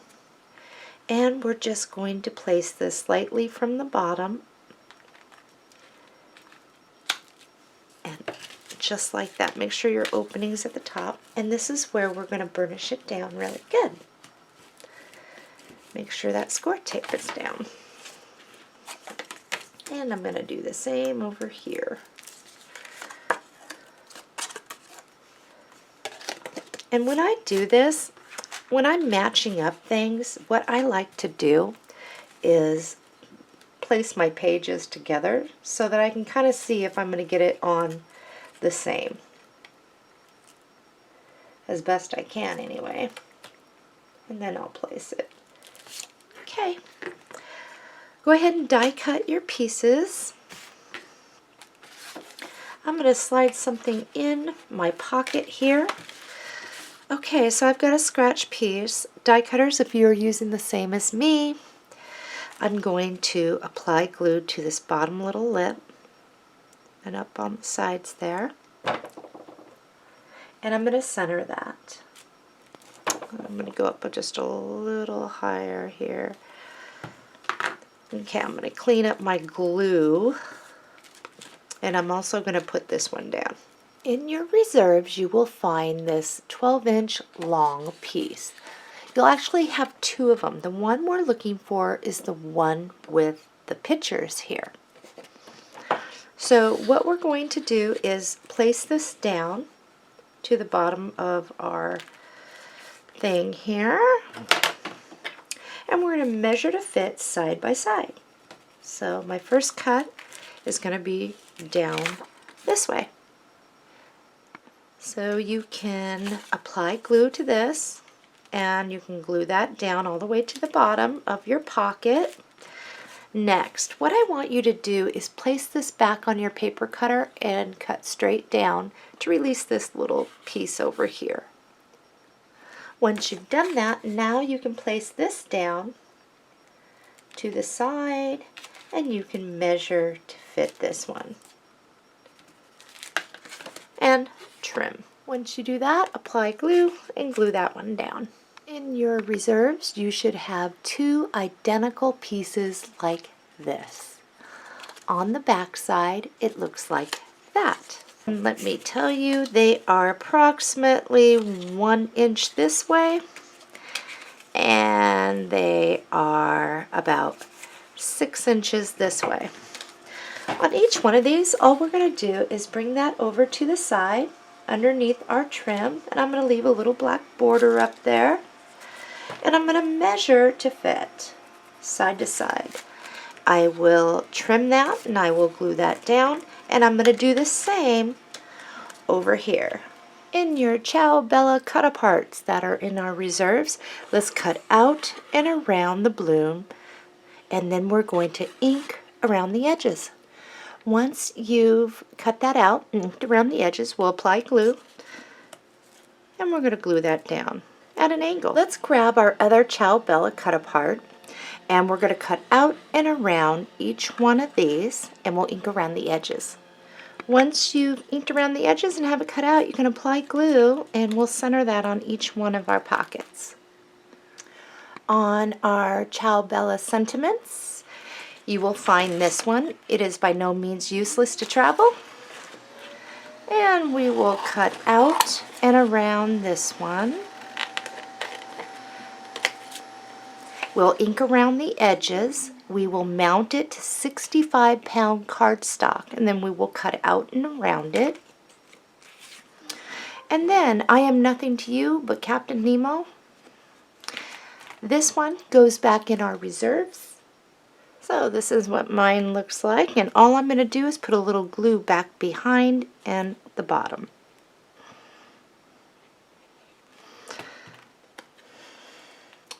And we're just going to place this slightly from the bottom. And just like that, make sure your opening's at the top. And this is where we're going to burnish it down really good. Make sure that score tape is down. And I'm going to do the same over here. And when I do this, when I'm matching up things, what I like to do is place my pages together so that I can kind of see if I'm going to get it on the same. As best I can anyway. And then I'll place it. Okay. Go ahead and die cut your pieces. I'm going to slide something in my pocket here. Okay, so I've got a scratch piece. Die cutters, if you're using the same as me, I'm going to apply glue to this bottom little lip and up on the sides there. And I'm going to center that. I'm going to go up just a little higher here. Okay, I'm going to clean up my glue, and I'm also going to put this one down. In your reserves, you will find this 12-inch long piece. You'll actually have 2 of them. The one we're looking for is the one with the pictures here. So what we're going to do is place this down to the bottom of our thing here. And we're going to measure to fit side by side. So my first cut is going to be down this way. So you can apply glue to this, and you can glue that down all the way to the bottom of your pocket. Next, what I want you to do is place this back on your paper cutter and cut straight down to release this little piece over here. Once you've done that, now you can place this down to the side, and you can measure to fit this one. And trim. Once you do that, apply glue and glue that one down. In your reserves, you should have 2 identical pieces like this. On the back side, it looks like that. And let me tell you, they are approximately 1 inch this way, and they are about 6 inches this way. On each one of these, all we're going to do is bring that over to the side underneath our trim, and I'm going to leave a little black border up there, and I'm going to measure to fit side to side. I will trim that, and I will glue that down, and I'm going to do the same over here. In your Ciao Bella cut-aparts that are in our reserves, let's cut out and around the bloom, and then we're going to ink around the edges. Once you've cut that out and inked around the edges, we'll apply glue, and we're going to glue that down at an angle. Let's grab our other Ciao Bella cut-apart, and we're going to cut out and around each one of these, and we'll ink around the edges. Once you've inked around the edges and have it cut out, you can apply glue, and we'll center that on each one of our pockets. On our Ciao Bella sentiments, you will find this one. It is by no means useless to travel. And we will cut out and around this one. We'll ink around the edges. We will mount it to 65-pound cardstock, and then we will cut out and around it. And then, I am nothing to you but Captain Nemo. This one goes back in our reserves. So this is what mine looks like, and all I'm going to do is put a little glue back behind and the bottom.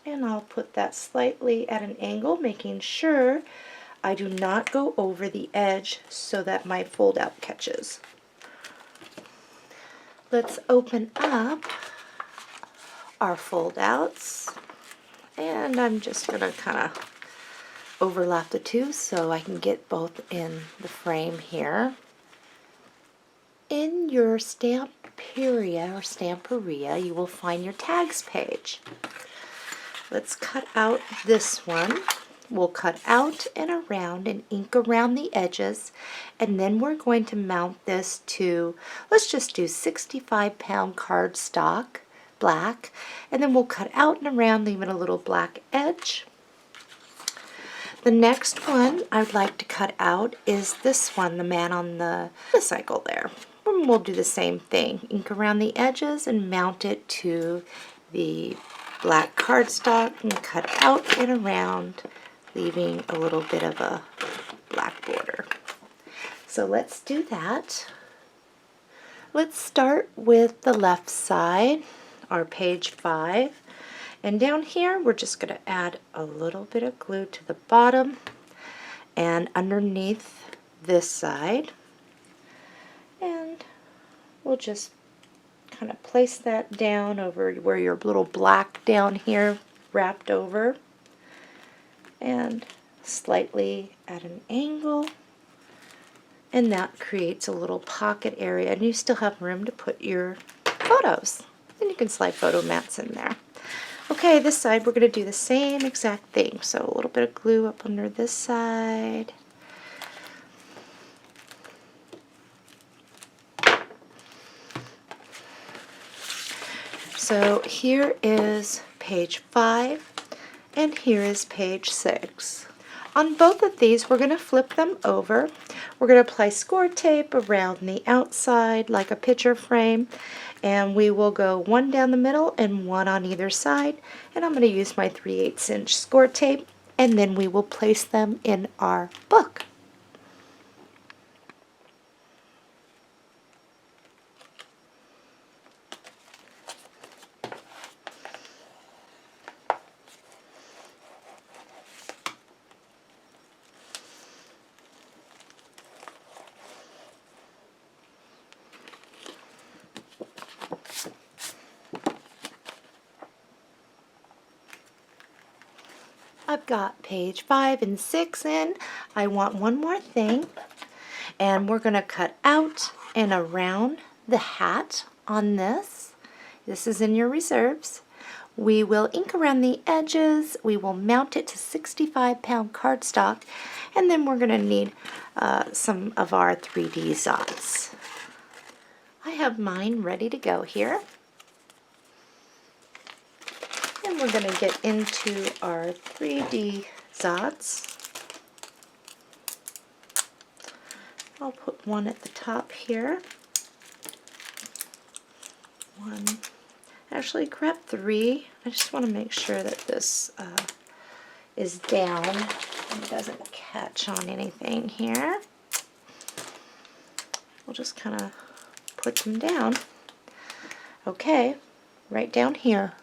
And I'll put that slightly at an angle, making sure I do not go over the edge so that my fold out catches. Let's open up our fold outs, and I'm just going to kind of overlap the two so I can get both in the frame here. In your Stamperia or Stamperia, you will find your tags page. Let's cut out this one. We'll cut out and around and ink around the edges, and then we're going to mount this to, let's just do 65-pound cardstock, black, and then we'll cut out and around, leaving a little black edge. The next one I'd like to cut out is this one, the man on the cycle there. And we'll do the same thing, ink around the edges and mount it to the black cardstock and cut out and around, leaving a little bit of a black border. So let's do that. Let's start with the left side, our page 5. And down here, we're just going to add a little bit of glue to the bottom and underneath this side. And we'll just kind of place that down over where your little black down here wrapped over, and slightly at an angle, and that creates a little pocket area, and you still have room to put your photos, and you can slide photo mats in there. Okay, this side we're going to do the same exact thing, so a little bit of glue up under this side. So here is page 5, and here is page 6. On both of these, we're going to flip them over. We're going to apply score tape around the outside like a picture frame, and we will go one down the middle and one on either side. And I'm going to use my 3/8 inch score tape, and then we will place them in our book. I've got page 5 and 6 in. I want one more thing, and we're going to cut out and around the hat on this. This is in your reserves. We will ink around the edges. We will mount it to 65-pound cardstock, and then we're going to need some of our 3D Zots. I have mine ready to go here. And we're going to get into our 3D Zots. I'll put one at the top here. One. Actually, grab 3. I just want to make sure that this is down and it doesn't catch on anything here. We'll just kind of put them down. Okay, right down here.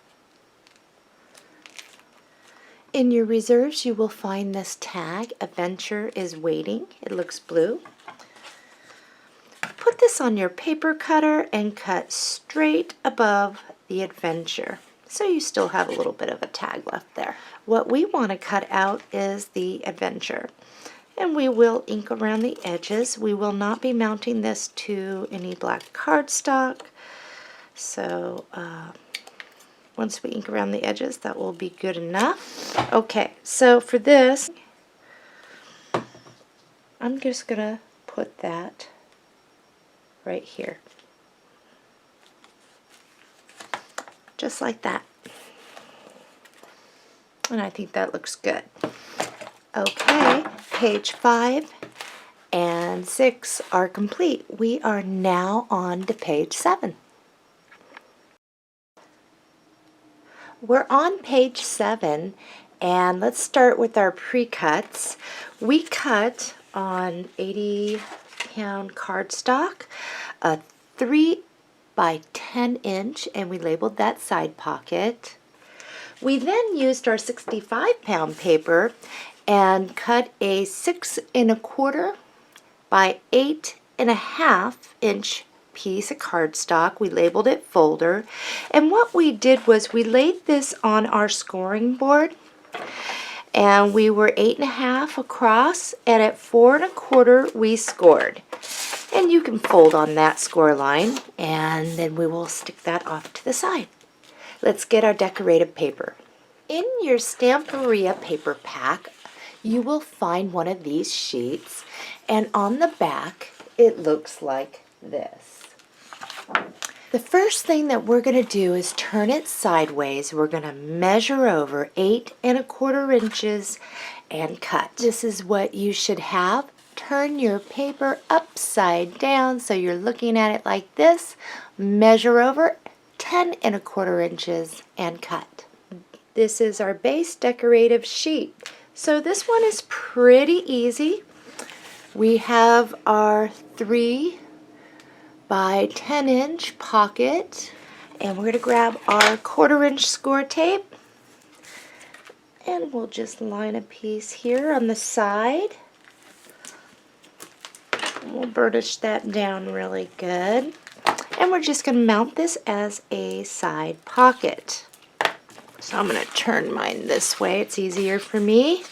In your reserves, you will find this tag, Adventure is Waiting. It looks blue. Put this on your paper cutter and cut straight above the adventure, so you still have a little bit of a tag left there. What we want to cut out is the adventure. And we will ink around the edges. We will not be mounting this to any black cardstock. So once we ink around the edges, that will be good enough. Okay, so for this, I'm just going to put that right here. Just like that. And I think that looks good. Okay, page 5 and 6 are complete. We are now on to page 7. We're on page 7, and let's start with our pre-cuts. We cut on 80-pound cardstock a 3 by 10 inch, and we labeled that side pocket. We then used our 65-pound paper and cut a 6 1/4 by 8 1/2 inch piece of cardstock. We labeled it folder, and what we did was we laid this on our scoring board, and we were 8 1/2 across, and at 4 1/4 we scored. And you can fold on that score line, and then we will stick that off to the side. Let's get our decorative paper. In your Stamperia paper pack, you will find one of these sheets, and on the back it looks like this. The first thing that we're going to do is turn it sideways. We're going to measure over 8 1/4 inches and cut. This is what you should have. Turn your paper upside down so you're looking at it like this. Measure over 10 1/4 inches and cut. This is our base decorative sheet. So this one is pretty easy. We have our 3 by 10 inch pocket, and we're going to grab our 1/4 inch score tape, and we'll just line a piece here on the side. We'll burnish that down really good, and we're just going to mount this as a side pocket. So I'm going to turn mine this way, it's easier for me.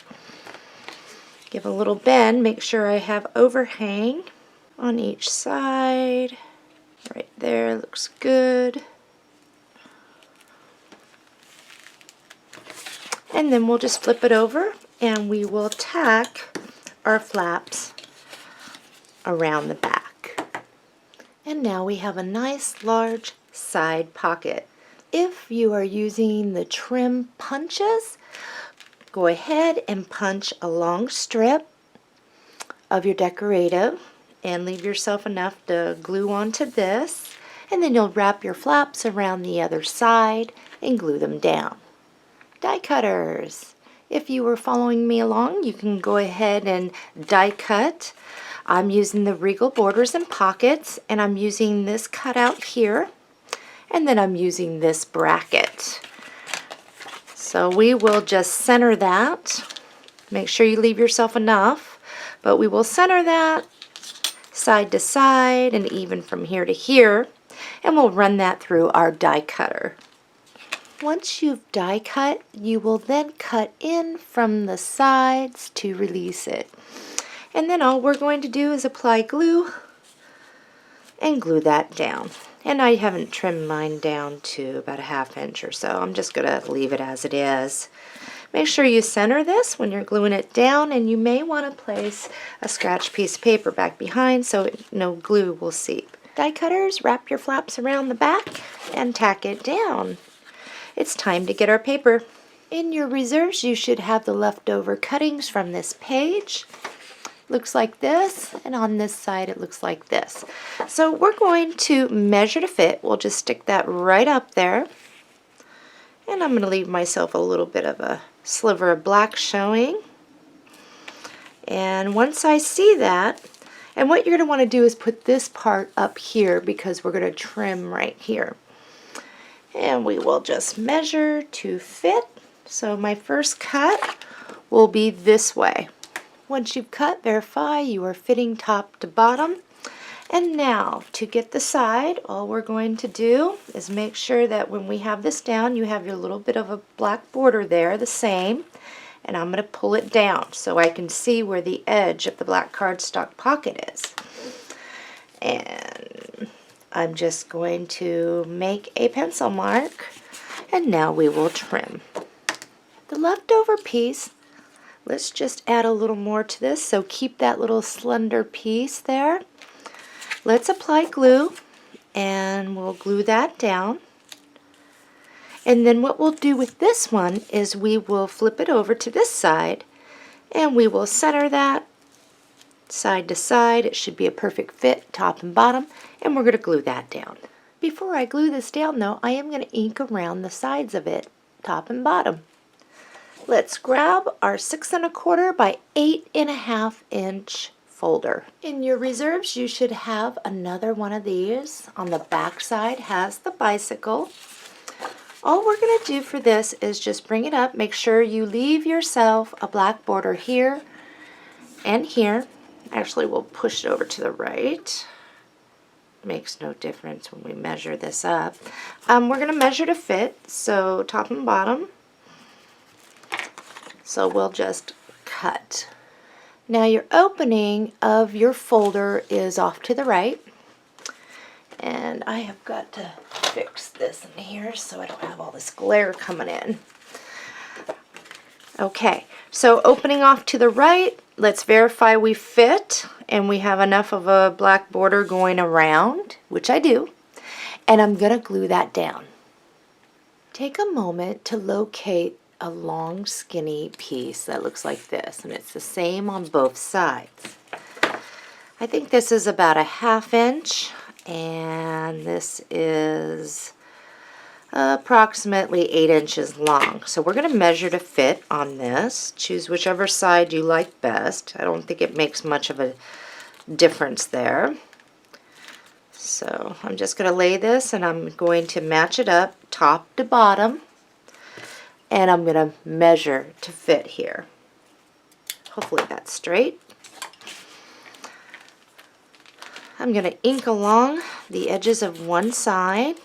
Give a little bend, make sure I have overhang on each side. Right there, looks good. And then we'll just flip it over, and we will tack our flaps around the back. And now we have a nice large side pocket. If you are using the trim punches, go ahead and punch a long strip of your decorative and leave yourself enough to glue onto this, and then you'll wrap your flaps around the other side and glue them down. Die cutters. If you were following me along, you can go ahead and die cut. I'm using the Regal borders and pockets, and I'm using this cutout here, and then I'm using this bracket. So we will just center that. Make sure you leave yourself enough, but we will center that side to side and even from here to here, and we'll run that through our die cutter. Once you've die cut, you will then cut in from the sides to release it. And then all we're going to do is apply glue and glue that down. And I haven't trimmed mine down to about a 1/2 inch or so. I'm just going to leave it as it is. Make sure you center this when you're gluing it down, and you may want to place a scratch piece of paper back behind so no glue will seep. Die cutters, wrap your flaps around the back and tack it down. It's time to get our paper. In your reserves, you should have the leftover cuttings from this page. Looks like this, and on this side it looks like this. So we're going to measure to fit. We'll just stick that right up there. And I'm going to leave myself a little bit of a sliver of black showing. And once I see that, and what you're going to want to do is put this part up here because we're going to trim right here. And we will just measure to fit. So my first cut will be this way. Once you've cut, verify you are fitting top to bottom. And now, to get the side, all we're going to do is make sure that when we have this down, you have your little bit of a black border there, the same. and I'm going to pull it down so I can see where the edge of the black cardstock pocket is. And I'm just going to make a pencil mark, and now we will trim. The leftover piece, let's just add a little more to this, so keep that little slender piece there. Let's apply glue, and we'll glue that down. And then what we'll do with this one is we will flip it over to this side, and we will center that side to side. It should be a perfect fit, top and bottom, and we're going to glue that down. Before I glue this down though, I am going to ink around the sides of it, top and bottom. Let's grab our 6 1/4 by 8 1/2 inch folder. In your reserves, you should have another one of these. On the back side has the bicycle. All we're going to do for this is just bring it up. Make sure you leave yourself a black border here and here. Actually, we'll push it over to the right. Makes no difference when we measure this up. We're going to measure to fit, so top and bottom. So we'll just cut. Now your opening of your folder is off to the right. And I have got to fix this in here so I don't have all this glare coming in. Okay, so opening off to the right, let's verify we fit and we have enough of a black border going around, which I do, and I'm going to glue that down. Take a moment to locate a long skinny piece that looks like this, and it's the same on both sides. I think this is about a 1/2 inch, and this is approximately 8 inches long. So we're going to measure to fit on this. Choose whichever side you like best. I don't think it makes much of a difference there. So I'm just going to lay this, and I'm going to match it up top to bottom, and I'm going to measure to fit here. Hopefully that's straight. I'm going to ink along the edges of one side,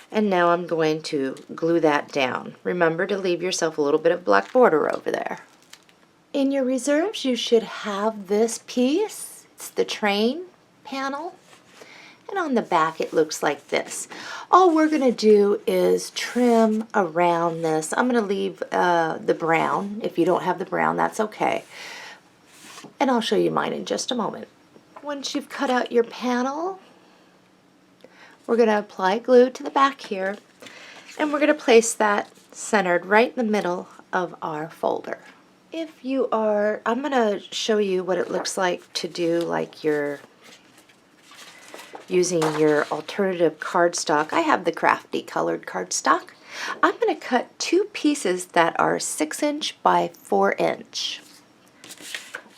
and now I'm going to glue that down. Remember to leave yourself a little bit of black border over there. In your reserves, you should have this piece. It's the train panel, and on the back it looks like this. All we're going to do is trim around this. I'm going to leave the brown. If you don't have the brown, that's okay. And I'll show you mine in just a moment. Once you've cut out your panel, we're going to apply glue to the back here, and we're going to place that centered right in the middle of our folder. If you are, I'm going to show you what it looks like to do like your using your alternative cardstock. I have the crafty colored cardstock. I'm going to cut 2 pieces that are 6 inch by 4 inch.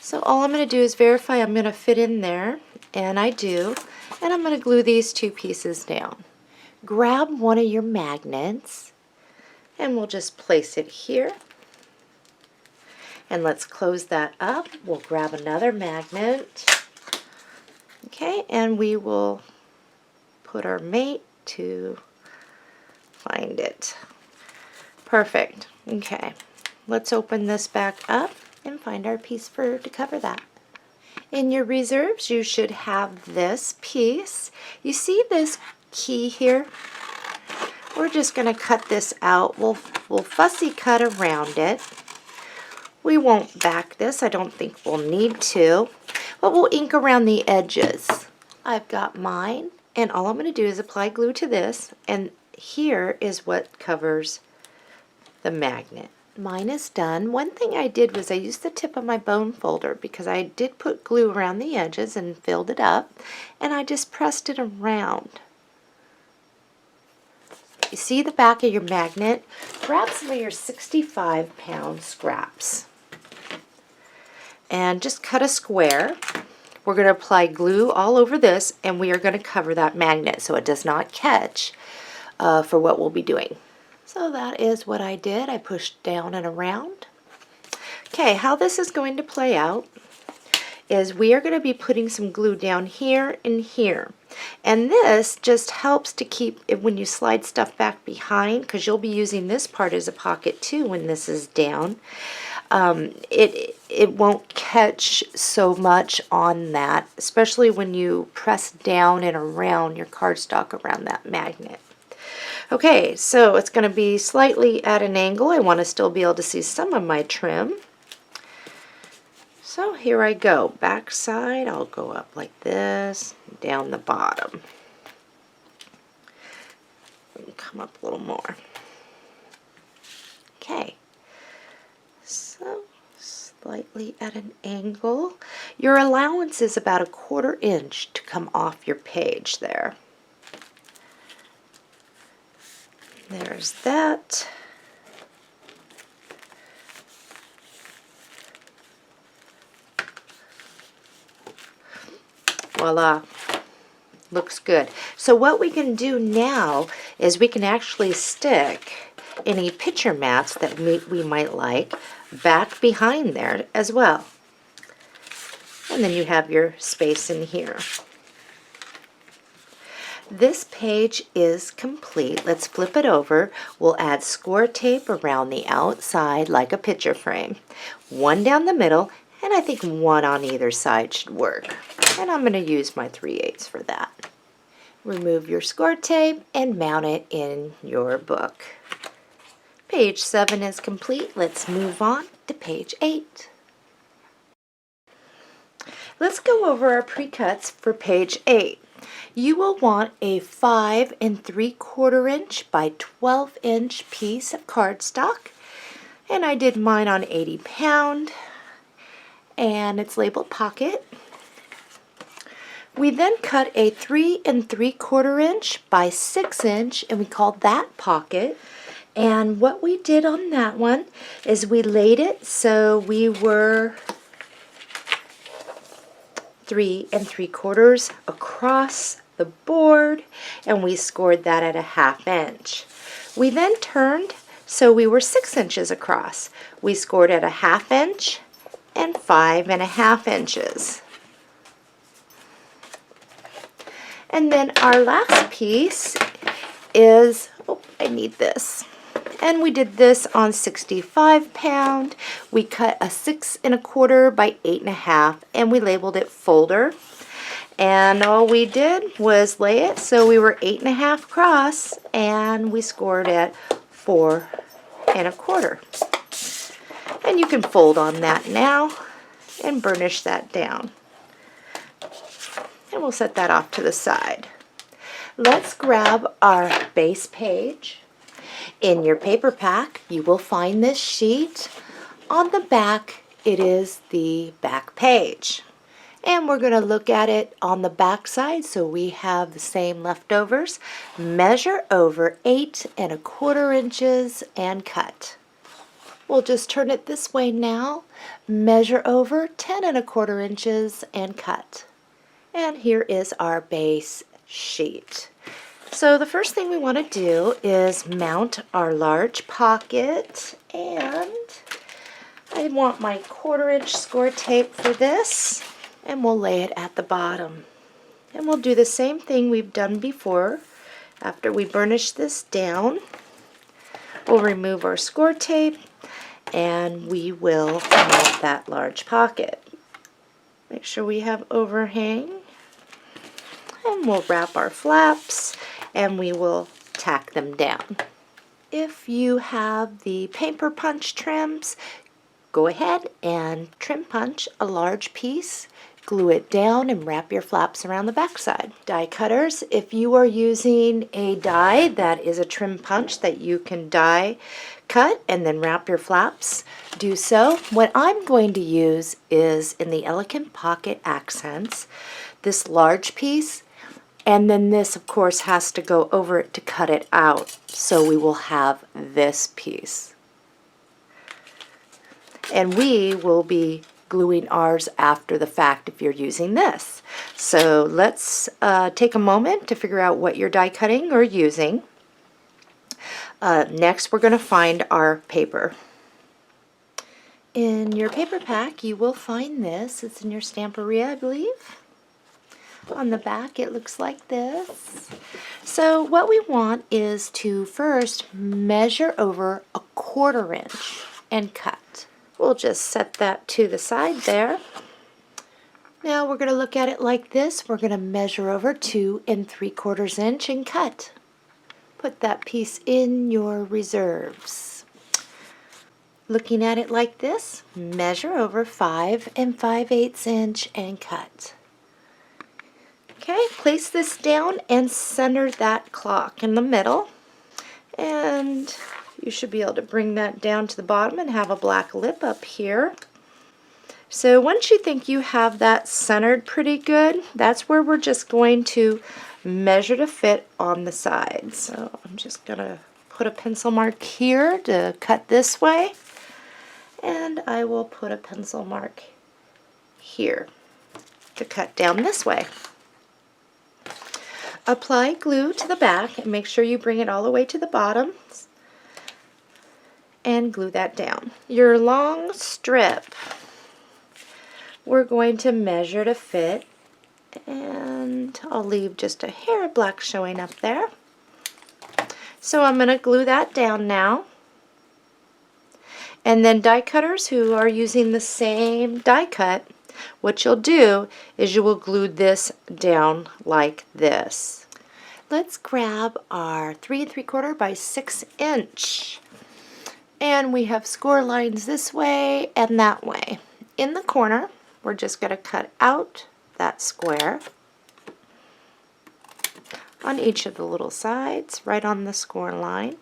So all I'm going to do is verify I'm going to fit in there, and I do, and I'm going to glue these 2 pieces down. Grab one of your magnets, and we'll just place it here. And let's close that up. We'll grab another magnet. Okay, and we will put our mate to find it. Perfect. Okay, let's open this back up and find our piece to cover that. In your reserves, you should have this piece. You see this key here? We're just going to cut this out. We'll fussy cut around it. We won't back this. I don't think we'll need to, but we'll ink around the edges. I've got mine, and all I'm going to do is apply glue to this, and here is what covers the magnet. Mine is done. One thing I did was I used the tip of my bone folder because I did put glue around the edges and filled it up, and I just pressed it around. You see the back of your magnet? Grab some of your 65-pound scraps and just cut a square. We're going to apply glue all over this, and we are going to cover that magnet so it does not catch for what we'll be doing. So that is what I did. I pushed down and around. Okay, how this is going to play out is we are going to be putting some glue down here and here. And this just helps to keep it when you slide stuff back behind, because you'll be using this part as a pocket too when this is down. It won't catch so much on that, especially when you press down and around your cardstock around that magnet. Okay, so it's going to be slightly at an angle. I want to still be able to see some of my trim. So here I go. Back side, I'll go up like this, down the bottom. Come up a little more. Okay. So slightly at an angle. Your allowance is about a 1/4 inch to come off your page there. There's that. Voila. Looks good. So what we can do now is we can actually stick any picture mats that we might like back behind there as well. And then you have your space in here. This page is complete. Let's flip it over. We'll add score tape around the outside like a picture frame. One down the middle, and I think one on either side should work. And I'm going to use my 3/8 for that. Remove your score tape and mount it in your book. Page 7 is complete. Let's move on to page 8. Let's go over our pre-cuts for page 8. You will want a 5 3/4 inch by 12 inch piece of cardstock, and I did mine on 80 pound, and it's labeled pocket. We then cut a 3 3/4 inch by 6 inch, and we called that pocket. And what we did on that one is we laid it so we were 3 3/4 across the board, and we scored that at a 1/2 inch. We then turned so we were 6 inches across. We scored at a 1/2 inch and 5 1/2 inches. And then our last piece is, oh, I need this. And we did this on 65 pound. We cut a 6 1/4 by 8 1/2, and we labeled it folder. And all we did was lay it so we were 8 1/2 across, and we scored at 4 1/4. And you can fold on that now and burnish that down. And we'll set that off to the side. Let's grab our base page. In your paper pack, you will find this sheet. On the back, it is the back page. And we're going to look at it on the back side so we have the same leftovers. Measure over 8 1/4 inches and cut. We'll just turn it this way now. Measure over 10 1/4 inches and cut. And here is our base sheet. So the first thing we want to do is mount our large pocket, and I want my 1/4 inch score tape for this, and we'll lay it at the bottom. And we'll do the same thing we've done before. After we burnish this down, we'll remove our score tape, and we will mount that large pocket. Make sure we have overhang, and we'll wrap our flaps, and we will tack them down. If you have the paper punch trims, go ahead and trim punch a large piece, glue it down, and wrap your flaps around the back side. Die cutters, if you are using a die that is a trim punch that you can die cut and then wrap your flaps, do so. What I'm going to use is in the Elegant Pocket Accents, this large piece, and then this of course has to go over it to cut it out, so we will have this piece. And we will be gluing ours after the fact if you're using this. So let's take a moment to figure out what you're die cutting or using. Next we're going to find our paper. In your paper pack you will find this. It's in your Stamperia, I believe. On the back it looks like this. So what we want is to first measure over 1/4 inch and cut. We'll just set that to the side there. Now we're going to look at it like this. We're going to measure over 2 3/4 inch and cut. Put that piece in your reserves. Looking at it like this, measure over 5 5/8 inch and cut. Okay, place this down and center that clock in the middle. And you should be able to bring that down to the bottom and have a black lip up here. So once you think you have that centered pretty good, that's where we're just going to measure to fit on the sides. So I'm just going to put a pencil mark here to cut this way. And I will put a pencil mark here to cut down this way. Apply glue to the back and make sure you bring it all the way to the bottom and glue that down. Your long strip, we're going to measure to fit, and I'll leave just a hair of black showing up there. So I'm going to glue that down now. And then die cutters who are using the same die cut, what you'll do is you will glue this down like this. Let's grab our 3 3/4 by 6 inch. And we have score lines this way and that way. In the corner, we're just going to cut out that square on each of the little sides, right on the score line.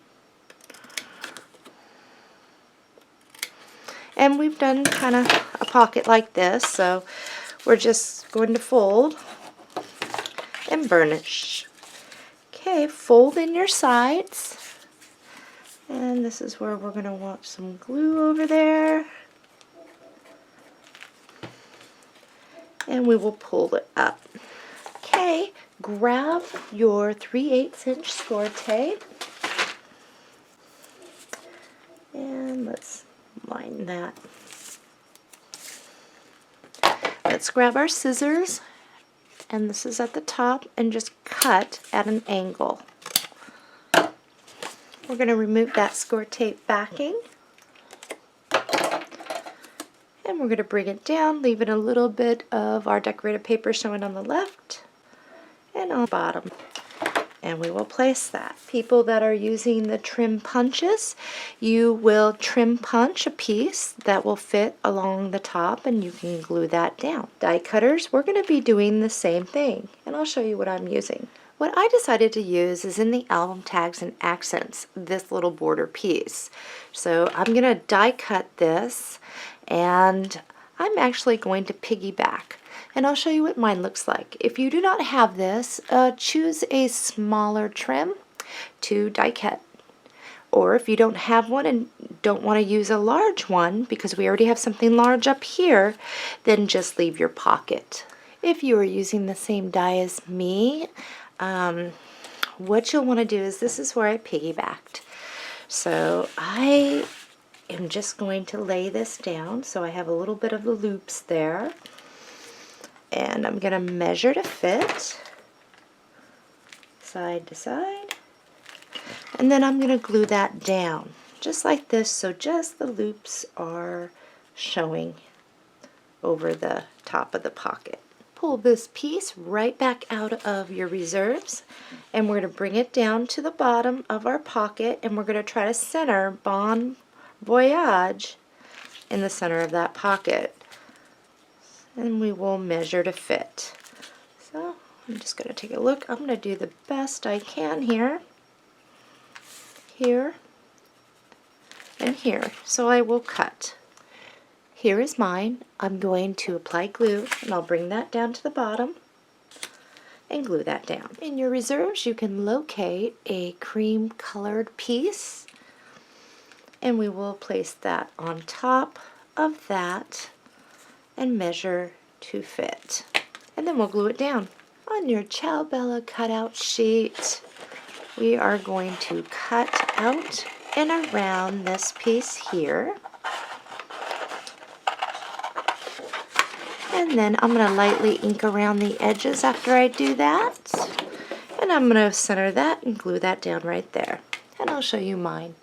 And we've done kind of a pocket like this, so we're just going to fold and burnish. Okay, fold in your sides. And this is where we're going to want some glue over there. And we will pull it up. Okay, grab your 3/8 inch score tape. And let's line that. Let's grab our scissors, and this is at the top, and just cut at an angle. We're going to remove that score tape backing, and we're going to bring it down, leaving a little bit of our decorated paper showing on the left and on the bottom. And we will place that. People that are using the trim punches, you will trim punch a piece that will fit along the top, and you can glue that down. Die cutters, we're going to be doing the same thing, and I'll show you what I'm using. What I decided to use is in the album tags and accents, this little border piece. So I'm going to die cut this, and I'm actually going to piggyback. And I'll show you what mine looks like. If you do not have this, choose a smaller trim to die cut. Or if you don't have one and don't want to use a large one, because we already have something large up here, then just leave your pocket. If you are using the same die as me, what you'll want to do is, this is where I piggybacked. So I am just going to lay this down so I have a little bit of the loops there. And I'm going to measure to fit, side to side, and then I'm going to glue that down, just like this, so just the loops are showing over the top of the pocket. Pull this piece right back out of your reserves, and we're going to bring it down to the bottom of our pocket, and we're going to try to center Bon Voyage in the center of that pocket. And we will measure to fit. So I'm just going to take a look. I'm going to do the best I can here, and here. So I will cut. Here is mine. I'm going to apply glue, and I'll bring that down to the bottom and glue that down. In your reserves, you can locate a cream colored piece, and we will place that on top of that and measure to fit. And then we'll glue it down. On your Ciao Bella cutout sheet, we are going to cut out and around this piece here. And then I'm going to lightly ink around the edges after I do that. And I'm going to center that and glue that down right there. And I'll show you mine.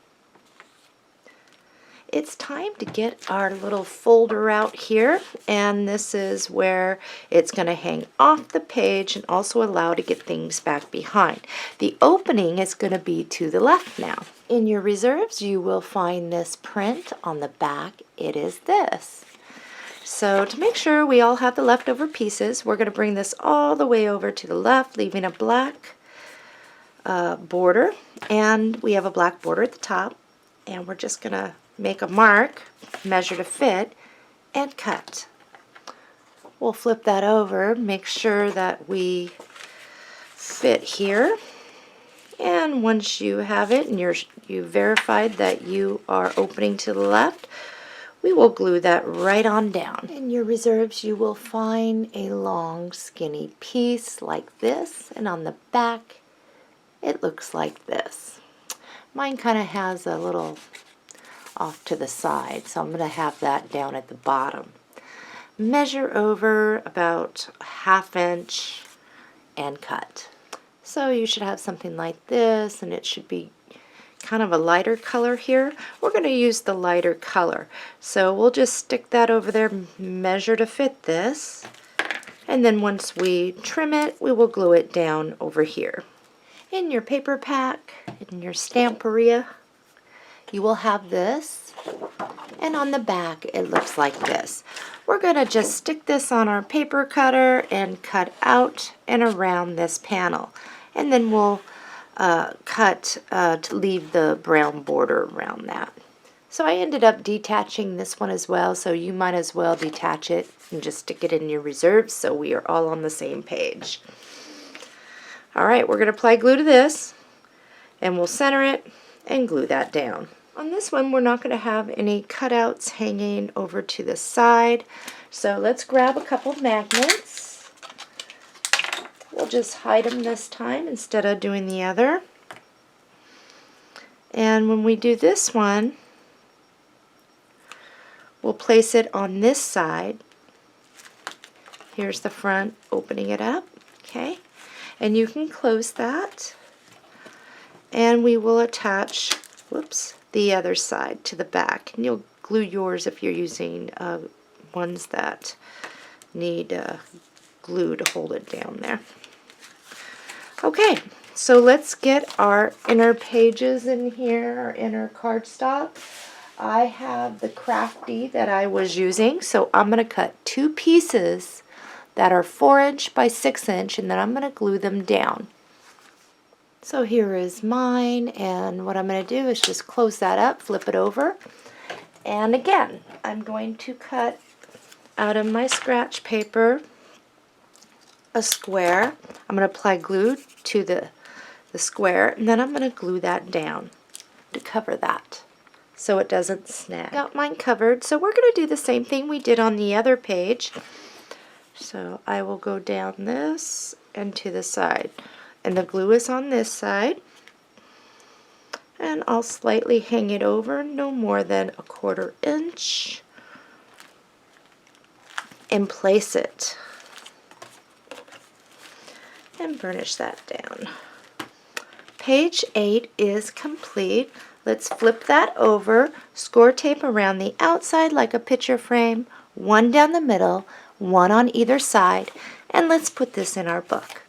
It's time to get our little folder out here, and this is where it's going to hang off the page and also allow to get things back behind. The opening is going to be to the left now. In your reserves you will find this print on the back. It is this. So to make sure we all have the leftover pieces, we're going to bring this all the way over to the left, leaving a black border, and we have a black border at the top, and we're just going to make a mark, measure to fit, and cut. We'll flip that over, make sure that we fit here, and once you have it and you've verified that you are opening to the left, we will glue that right on down. In your reserves you will find a long skinny piece like this, and on the back it looks like this. Mine kind of has a little off to the side, so I'm going to have that down at the bottom. Measure over about 1/2 inch and cut. So you should have something like this, and it should be kind of a lighter color here. We're going to use the lighter color, so we'll just stick that over there, measure to fit this, and then once we trim it, we will glue it down over here. In your paper pack, in your Stamperia, you will have this, and on the back it looks like this. We're going to just stick this on our paper cutter and cut out and around this panel, and then we'll cut to leave the brown border around that. So I ended up detaching this one as well, so you might as well detach it and just stick it in your reserves so we are all on the same page. Alright, we're going to apply glue to this, and we'll center it and glue that down. On this one we're not going to have any cutouts hanging over to the side, so let's grab a couple magnets. We'll just hide them this time instead of doing the other. And when we do this one, we'll place it on this side. Here's the front, opening it up, okay? And you can close that. And we will attach, whoops, the other side to the back. And you'll glue yours if you're using ones that need glue to hold it down there. Okay, so let's get our inner pages in here, our inner cardstock. I have the Crafty that I was using, so I'm going to cut 2 pieces that are 4 inch by 6 inch, and then I'm going to glue them down. So here is mine, and what I'm going to do is just close that up, flip it over, and again I'm going to cut out of my scratch paper a square. I'm going to apply glue to the square, and then I'm going to glue that down to cover that so it doesn't snag. Got mine covered, so we're going to do the same thing we did on the other page. So I will go down this and to the side, and the glue is on this side, and I'll slightly hang it over, no more than 1/4 inch, and place it and burnish that down. Page 8 is complete. Let's flip that over, score tape around the outside like a picture frame, 1 down the middle, 1 on either side, and let's put this in our book.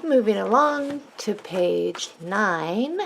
Moving along to page 9.